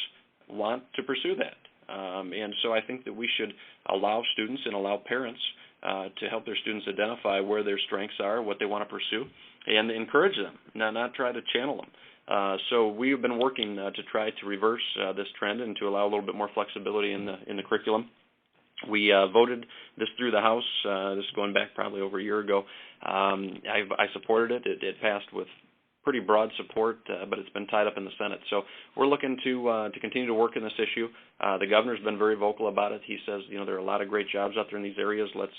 want to pursue that. And so I think that we should allow students and allow parents to help their students identify where their strengths are, what they want to pursue, and encourage them, not try to channel them. So we have been working to try to reverse this trend and to allow a little bit more flexibility in the curriculum. We voted this through the House. This is going back probably over a year ago. I supported it. It passed with pretty broad support, but it's been tied up in the Senate. So we're looking to continue to work in this issue. The governor's been very vocal about it. He says, there are a lot of great jobs out there in these areas. Let's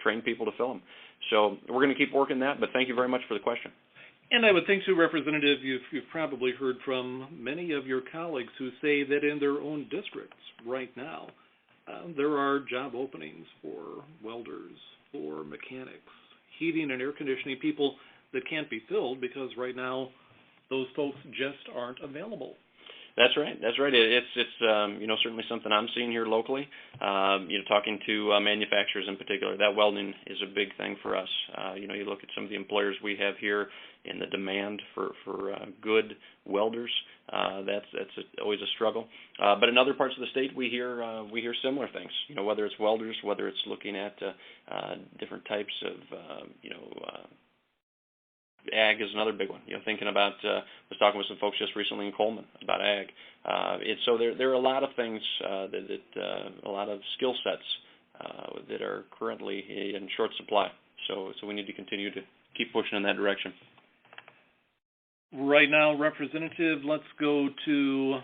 train people to fill them. So we're going to keep working that. But thank you very much for the question. And I would think, too, Representative, you've probably heard from many of your colleagues who say that in their own districts right now, there are job openings for welders, for mechanics, heating and air conditioning people that can't be filled because right now those folks just aren't available. That's right. It's certainly something I'm seeing here locally. Talking to manufacturers in particular, that welding is a big thing for us. You look at some of the employers we have here and the demand for good welders. That's always a struggle. But in other parts of the state, we hear similar things. Whether it's welders, whether it's looking at different types of ag is another big one. Thinking about, was talking with some folks just recently in Coleman about ag. So there are a lot of things a lot of skill sets that are currently in short supply. So we need to continue to keep pushing in that direction. Right now, Representative, let's go to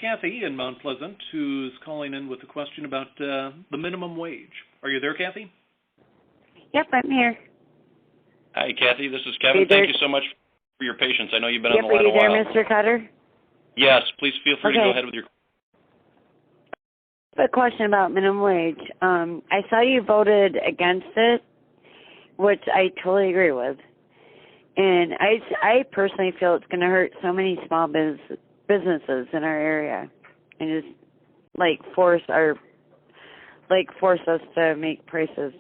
Kathy in Mount Pleasant, who's calling in with a question about the minimum wage. Are you there, Kathy? Yep, I'm here. Hi, Kathy. This is Kevin. Thank you so much for your patience. I know you've been on the line a while. Are you there, Mr. Cutter? Yes. Please feel free to go ahead with your. A question about minimum wage. I saw you voted against it, which I totally agree with. And I personally feel it's going to hurt so many small businesses in our area, and just force us to make prices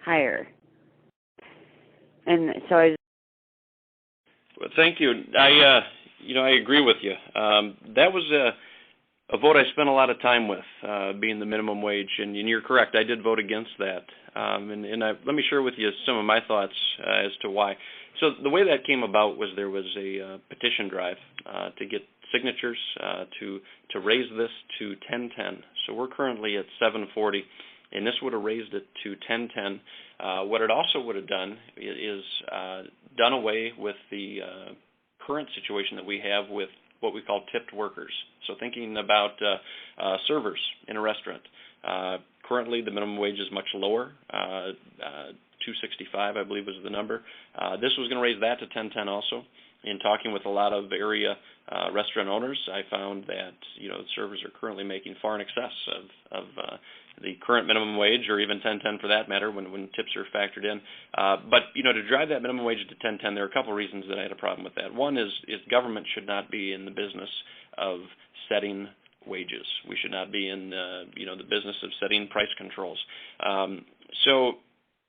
higher. And so Well, thank you. I agree with you. That was a vote I spent a lot of time with, being the minimum wage, and you're correct. I did vote against that. Let me share with you some of my thoughts as to why. So the way that came about was there was a petition drive to get signatures to raise this to $10.10. So we're currently at $7.40, and this would have raised it to $10.10. What it also would have done is done away with the current situation that we have with what we call tipped workers. So thinking about servers in a restaurant. Currently, the minimum wage is much lower, $2.65, I believe was the number. This was going to raise that to $10.10 also. In talking with a lot of area restaurant owners, I found that servers are currently making far in excess of the current minimum wage, or even $10.10 for that matter, when tips are factored in. But to drive that minimum wage to $10.10, there are a couple of reasons that I had a problem with that. One is government should not be in the business of setting wages. We should not be in the business of setting price controls. So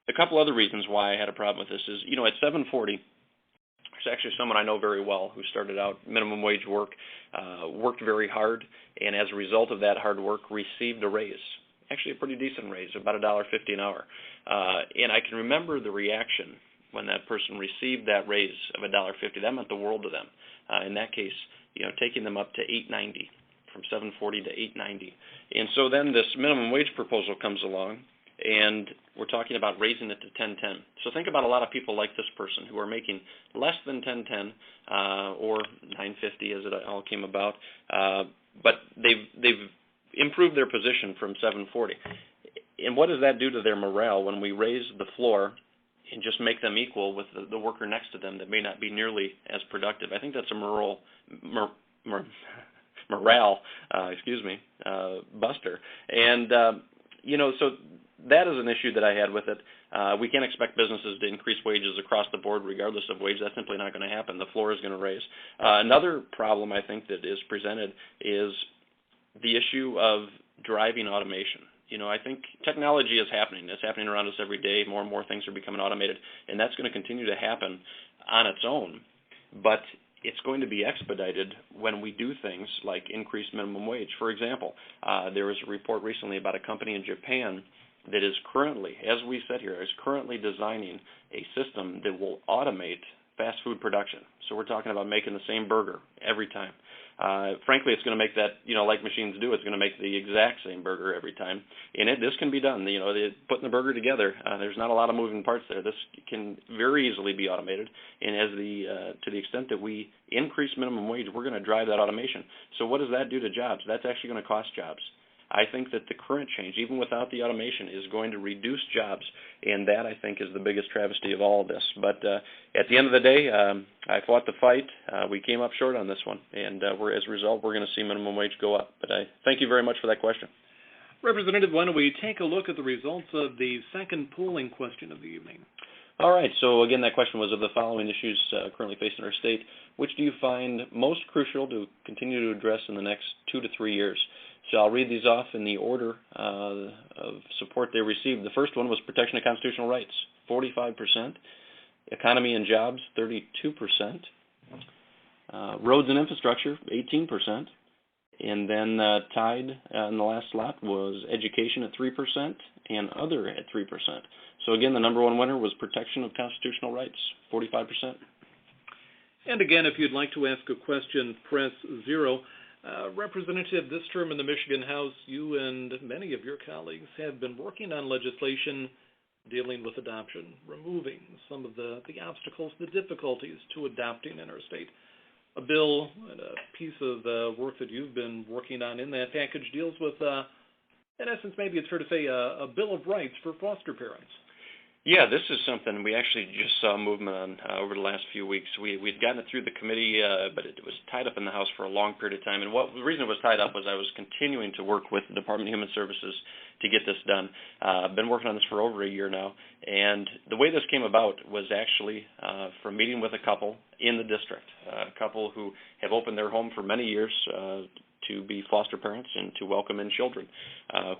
a couple other reasons why I had a problem with this is, at $7.40. There's actually someone I know very well who started out minimum wage work, worked very hard, and as a result of that hard work, received a raise. Actually a pretty decent raise, about $1.50 an hour. And I can remember the reaction when that person received that raise of $1.50. That meant the world to them. In that case, taking them up to $8.90, from $7.40 to $8.90. And so then this minimum wage proposal comes along, and we're talking about raising it to $10.10. So think about a lot of people like this person who are making less than $10.10 or $9.50 as it all came about, but they've improved their position from $7.40. And what does that do to their morale when we raise the floor and just make them equal with the worker next to them that may not be nearly as productive. I think that's a morale buster. And, so that is an issue that I had with it. We can't expect businesses to increase wages across the board regardless of wage. That's simply not going to happen. The floor is going to raise. Another problem I think that is presented is the issue of driving automation. I think technology is happening. It's happening around us every day. More and more things are becoming automated, and that's going to continue to happen on its own. But it's going to be expedited when we do things like increase minimum wage. For example, there was a report recently about a company in Japan that is currently, as we said here, is currently designing a system that will automate fast food production. So we're talking about making the same burger every time. Frankly, it's going to make that, like machines do, it's going to make the exact same burger every time. And this can be done. Putting the burger together, there's not a lot of moving parts there. This can very easily be automated. And to the extent that we increase minimum wage, we're going to drive that automation. So what does that do to jobs? That's actually going to cost jobs. I think that the current change, even without the automation, is going to reduce jobs, and that, I think, is the biggest travesty of all of this. But at the end of the day, I fought the fight. We came up short on this one, and as a result, we're going to see minimum wage go up. But I thank you very much for that question. Representative, why don't we take a look at the results of the second polling question of the evening? All right, so again, that question was of the following issues currently facing our state. Which do you find most crucial to continue to address in the next 2 to 3 years? So I'll read these off in the order of support they received. The first one was protection of constitutional rights, 45%. Economy and jobs, 32%. Roads and infrastructure, 18%. And then tied in the last slot was education at 3% and other at 3%. So again, the number one winner was protection of constitutional rights, 45%. And again, if you'd like to ask a question, press 0. Representative, this term in the Michigan House, you and many of your colleagues have been working on legislation dealing with adoption, removing some of the obstacles, the difficulties to adopting in our state. A bill and a piece of work that you've been working on in that package deals with, in essence, maybe it's fair to say, a Bill of Rights for foster parents. Yeah, this is something we actually just saw movement on over the last few weeks. We'd gotten it through the committee, but it was tied up in the House for a long period of time. And the reason it was tied up was I was continuing to work with the Department of Human Services to get this done. I've been working on this for over a year now. And the way this came about was actually from meeting with a couple in the district, a couple who have opened their home for many years to be foster parents and to welcome in children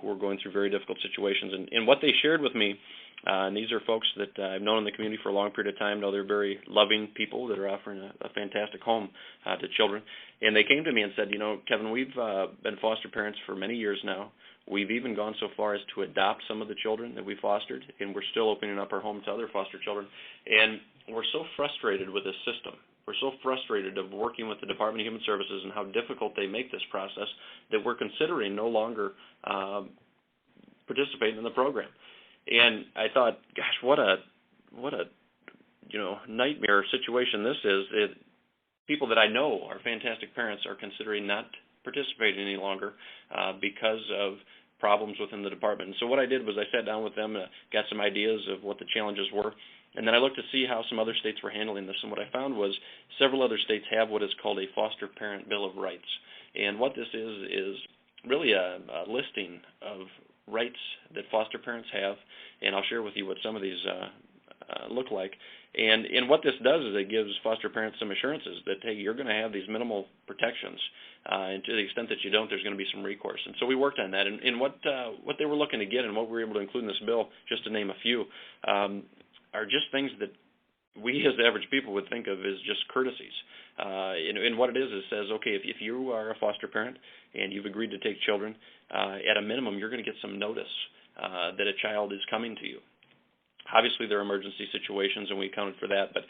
who are going through very difficult situations. And what they shared with me, and these are folks that I've known in the community for a long period of time, know they're very loving people that are offering a fantastic home to children. And they came to me and said, Kevin, we've been foster parents for many years now. We've even gone so far as to adopt some of the children that we fostered, and we're still opening up our home to other foster children. And we're so frustrated with this system. We're so frustrated of working with the Department of Human Services and how difficult they make this process that we're considering no longer participating in the program. And I thought, gosh, what a nightmare situation this is. People that I know are fantastic parents are considering not participating any longer because of problems within the department. And so what I did was I sat down with them, got some ideas of what the challenges were, and then I looked to see how some other states were handling this. And what I found was several other states have what is called a foster parent bill of rights. And what this is really a listing of rights that foster parents have, and I'll share with you what some of these look like. And what this does is it gives foster parents some assurances that, hey, you're going to have these minimal protections, and to the extent that you don't, there's going to be some recourse. And so we worked on that. And what they were looking to get and what we were able to include in this bill, just to name a few, are just things that we as average people would think of as just courtesies. And what it is, it says, okay, if you are a foster parent and you've agreed to take children, at a minimum, you're going to get some notice that a child is coming to you. Obviously, there are emergency situations, and we accounted for that, but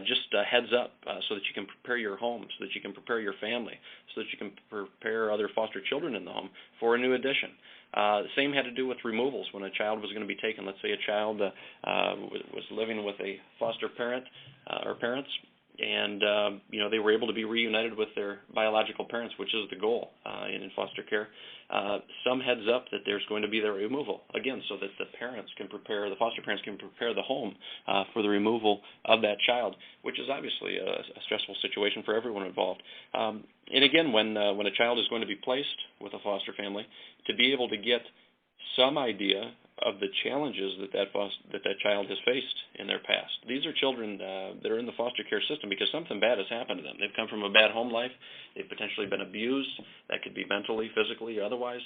just a heads up so that you can prepare your home, so that you can prepare your family, so that you can prepare other foster children in the home for a new addition. The same had to do with removals when a child was going to be taken. Let's say a child was living with a foster parent or parents, and they were able to be reunited with their biological parents, which is the goal in foster care. Some heads up that there's going to be their removal, again, so that the foster parents can prepare the home for the removal of that child, which is obviously a stressful situation for everyone involved. And again, when a child is going to be placed with a foster family, to be able to get some idea of the challenges that child has faced in their past. These are children that are in the foster care system because something bad has happened to them. They've come from a bad home life. They've potentially been abused. That could be mentally, physically, or otherwise.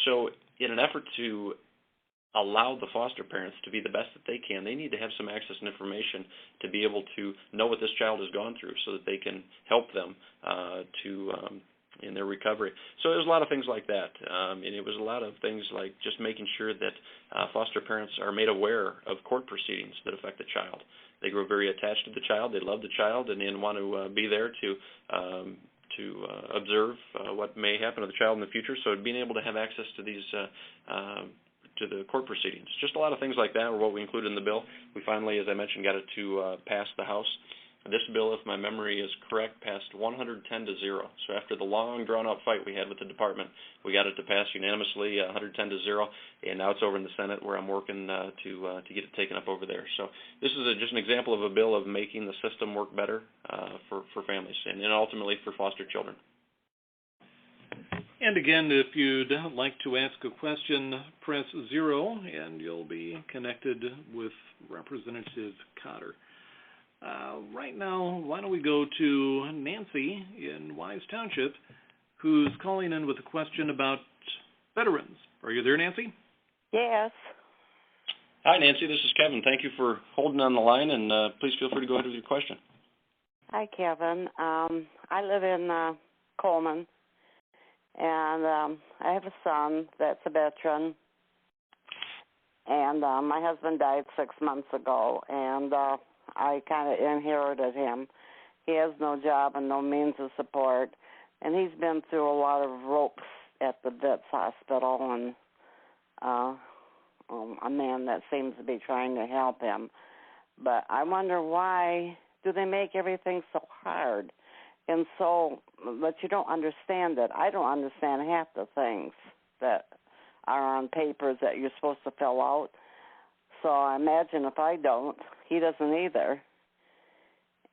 So in an effort to allow the foster parents to be the best that they can, they need to have some access and information to be able to know what this child has gone through so that they can help them in their recovery. So there's a lot of things like that. And it was a lot of things like just making sure that foster parents are made aware of court proceedings that affect the child. They grow very attached to the child. They love the child and want to be there to observe what may happen to the child in the future. So being able to have access to these to the court proceedings. Just a lot of things like that were what we included in the bill. We finally, as I mentioned, got it to pass the House. This bill, if my memory is correct, passed 110-0. So after the long, drawn-out fight we had with the department, we got it to pass unanimously, 110-0, and now it's over in the Senate where I'm working to get it taken up over there. So this is just an example of a bill of making the system work better for families and ultimately for foster children. And again, if you'd like to ask a question, press 0, and you'll be connected with Representative Cotter. Right now, why don't we go to Nancy in Wise Township, who's calling in with a question about veterans. Are you there, Nancy? Yes. Hi, Nancy. This is Kevin. Thank you for holding on the line, and please feel free to go ahead with your question. Hi, Kevin. I live in Coleman, and I have a son that's a veteran, and my husband died 6 months ago, and I kind of inherited him. He has no job and no means of support, and he's been through a lot of ropes at the Vets Hospital, and a man that seems to be trying to help him. But I wonder, why do they make everything so hard? And so, but you don't understand it. I don't understand half the things that are on papers that you're supposed to fill out. So I imagine if I don't, he doesn't either.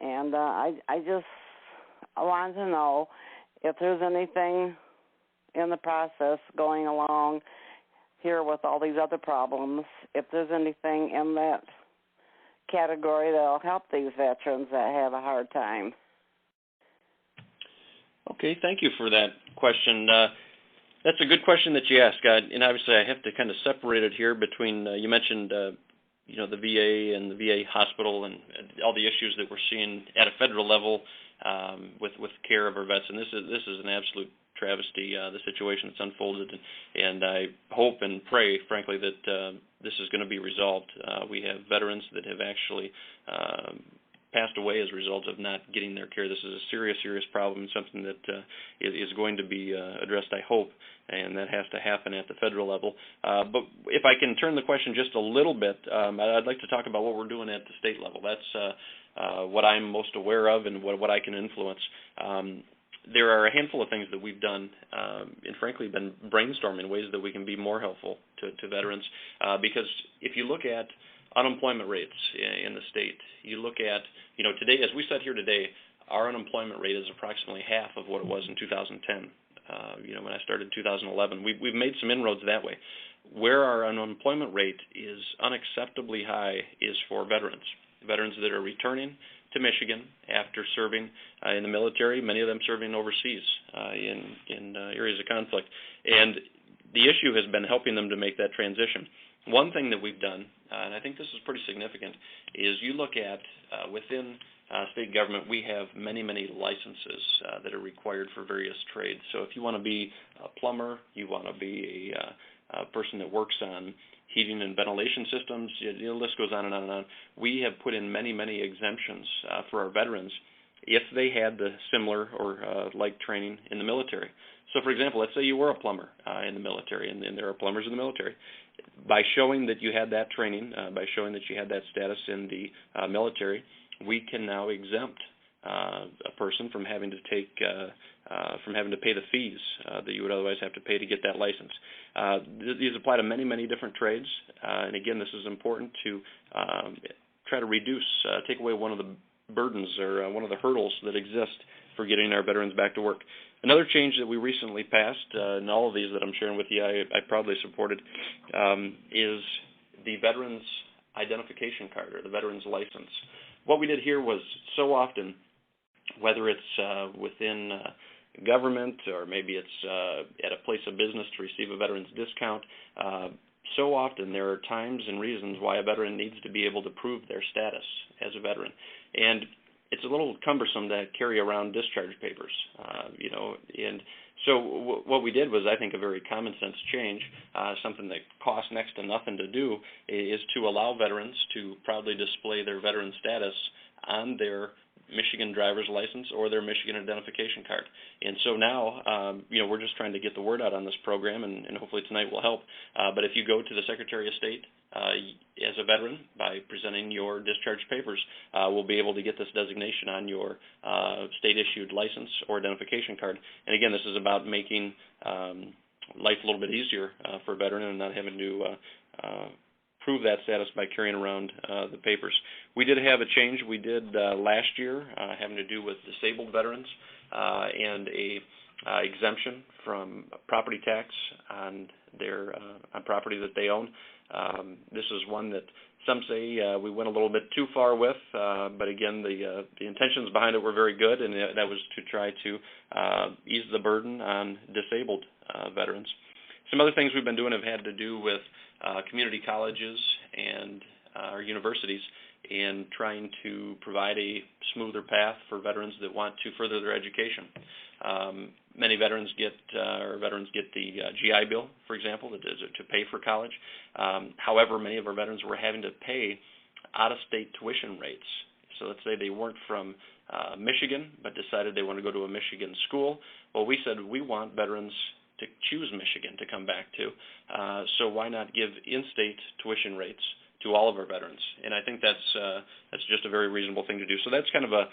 And I just want to know if there's anything in the process going along here with all these other problems, if there's anything in that category that will help these veterans that have a hard time. Okay, thank you for that question. That's a good question that you ask, and obviously I have to kind of separate it here between, you mentioned, the VA and the VA hospital and all the issues that we're seeing at a federal level with care of our vets, and this is an absolute travesty, the situation that's unfolded, and I hope and pray, frankly, that this is going to be resolved. We have veterans that have actually passed away as a result of not getting their care. This is a serious, serious problem, something that is going to be addressed, I hope, and that has to happen at the federal level. But if I can turn the question just a little bit, I'd like to talk about what we're doing at the state level. That's what I'm most aware of and what I can influence. There are a handful of things that we've done and, frankly, been brainstorming ways that we can be more helpful to veterans. Because if you look at unemployment rates in the state, you look at, today, as we sit here today, our unemployment rate is approximately half of what it was in 2010. When I started in 2011, we've made some inroads that way. Where our unemployment rate is unacceptably high is for veterans that are returning to Michigan after serving in the military, many of them serving overseas in areas of conflict. And the issue has been helping them to make that transition. One thing that we've done, and I think this is pretty significant, is you look at within state government, we have many, many licenses that are required for various trades. So if you want to be a plumber, you want to be a person that works on heating and ventilation systems, the list goes on and on and on. We have put in many, many exemptions for our veterans if they had the similar or like training in the military. So, for example, let's say you were a plumber in the military, and there are plumbers in the military. By showing that you had that training, by showing that you had that status in the military, we can now exempt a person from having to pay the fees that you would otherwise have to pay to get that license. These apply to many, many different trades, and again, this is important to try to take away one of the burdens or one of the hurdles that exist for getting our veterans back to work. Another change that we recently passed, and all of these that I'm sharing with you, I proudly supported, is the Veterans Identification Card or the Veterans License. What we did here was so often, whether it's within government or maybe it's at a place of business to receive a veteran's discount, so often there are times and reasons why a veteran needs to be able to prove their status as a veteran. And it's a little cumbersome to carry around discharge papers, and so what we did was, I think, a very common sense change, something that costs next to nothing to do, is to allow veterans to proudly display their veteran status on their Michigan driver's license or their Michigan identification card. And so now, we're just trying to get the word out on this program, and hopefully tonight will help. But if you go to the Secretary of State as a veteran by presenting your discharge papers, we'll be able to get this designation on your state-issued license or identification card. And again, this is about making life a little bit easier for a veteran and not having to prove that status by carrying around the papers. We did have a change we did last year having to do with disabled veterans and a exemption from property tax on their on property that they own. This is one that some say we went a little bit too far with, but again, the intentions behind it were very good, and that was to try to ease the burden on disabled veterans. Some other things we've been doing have had to do with community colleges and our universities in trying to provide a smoother path for veterans that want to further their education. Many veterans get the GI Bill, for example, to pay for college. However, many of our veterans were having to pay out-of-state tuition rates. So let's say they weren't from Michigan but decided they want to go to a Michigan school. Well, we said we want veterans to choose Michigan to come back to. So why not give in-state tuition rates to all of our veterans? And I think that's just a very reasonable thing to do. So that's kind of a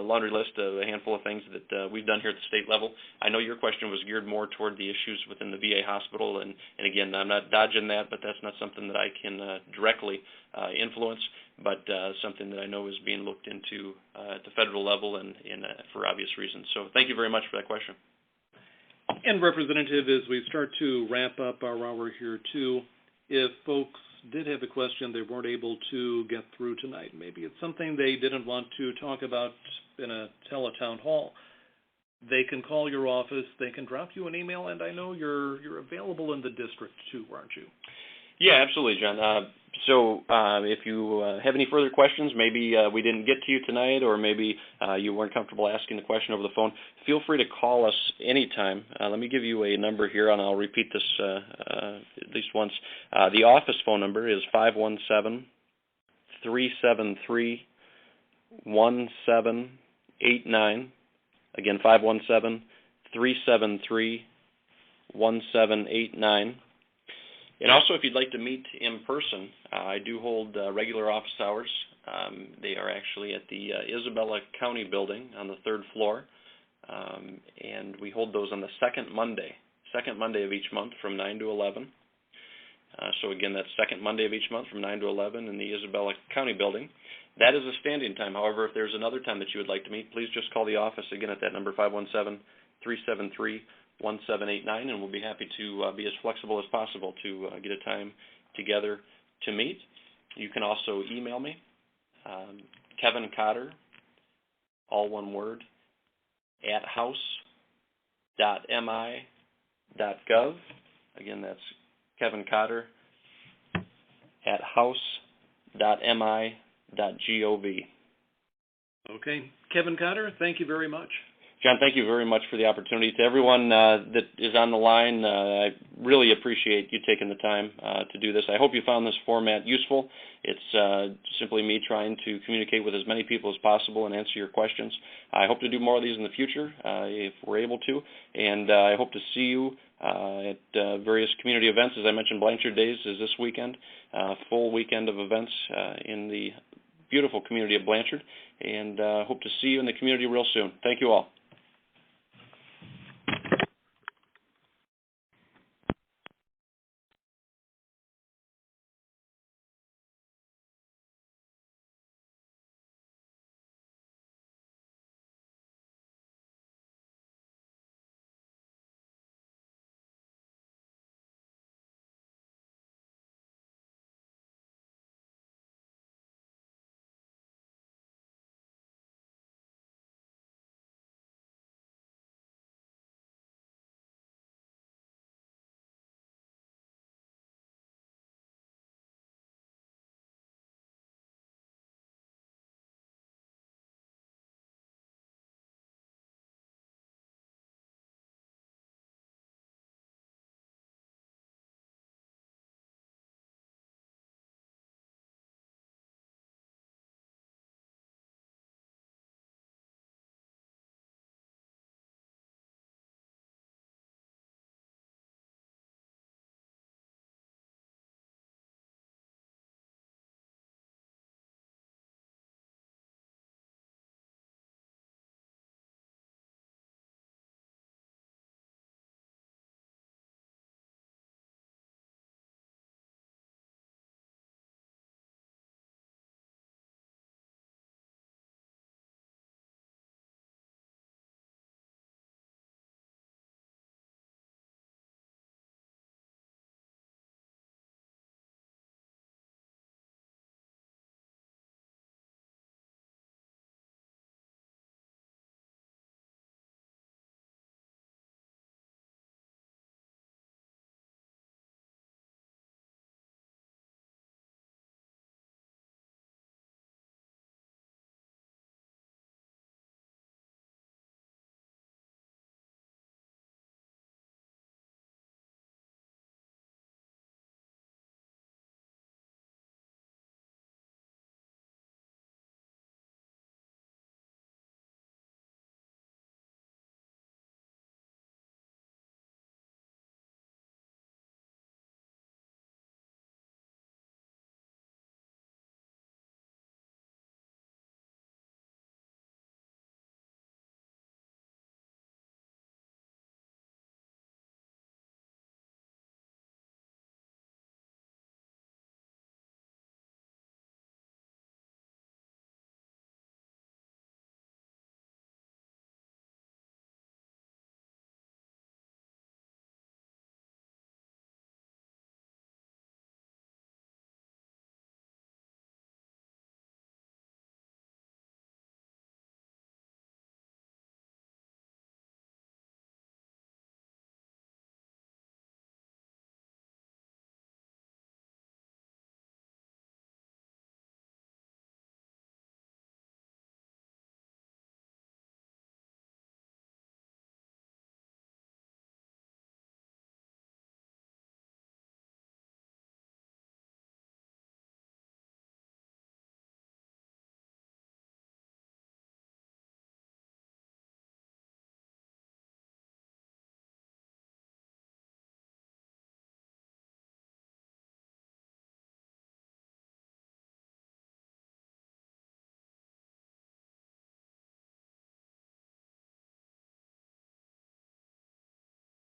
laundry list of a handful of things that we've done here at the state level. I know your question was geared more toward the issues within the VA hospital, and again, I'm not dodging that, but that's not something that I can directly influence, but something that I know is being looked into at the federal level and for obvious reasons. So thank you very much for that question. And Representative, as we start to wrap up our hour here too, if folks did have a question they weren't able to get through tonight, maybe it's something they didn't want to talk about in a teletown hall, they can call your office, they can drop you an email, and I know you're available in the district too, aren't you? Yeah, absolutely, John. So if you have any further questions, maybe we didn't get to you tonight, or maybe you weren't comfortable asking the question over the phone, feel free to call us anytime. Let me give you a number here, and I'll repeat this at least once. The office phone number is 517-373-1789. Again, 517-373-1789. And also, if you'd like to meet in person, I do hold regular office hours. They are actually at the Isabella County building on the 3rd floor, and we hold those on the second Monday of each month from 9 to 11. So again, that's second Monday of each month from 9 to 11 in the Isabella County building. That is a standing time. However, if there's another time that you would like to meet, please just call the office again at that number, 517-373-1789, and we'll be happy to be as flexible as possible to get a time together to meet. You can also email me, Kevin Cotter, all one word, at house.mi.gov. Again, that's Kevin Cotter at house.mi.gov. Okay. Kevin Cotter, thank you very much. John, thank you very much for the opportunity. To everyone that is on the line, I really appreciate you taking the time to do this. I hope you found this format useful. It's simply me trying to communicate with as many people as possible and answer your questions. I hope to do more of these in the future if we're able to, and I hope to see you at various community events. As I mentioned, Blanchard Days is this weekend, full weekend of events in the beautiful community of Blanchard, and hope to see you in the community real soon. Thank you all.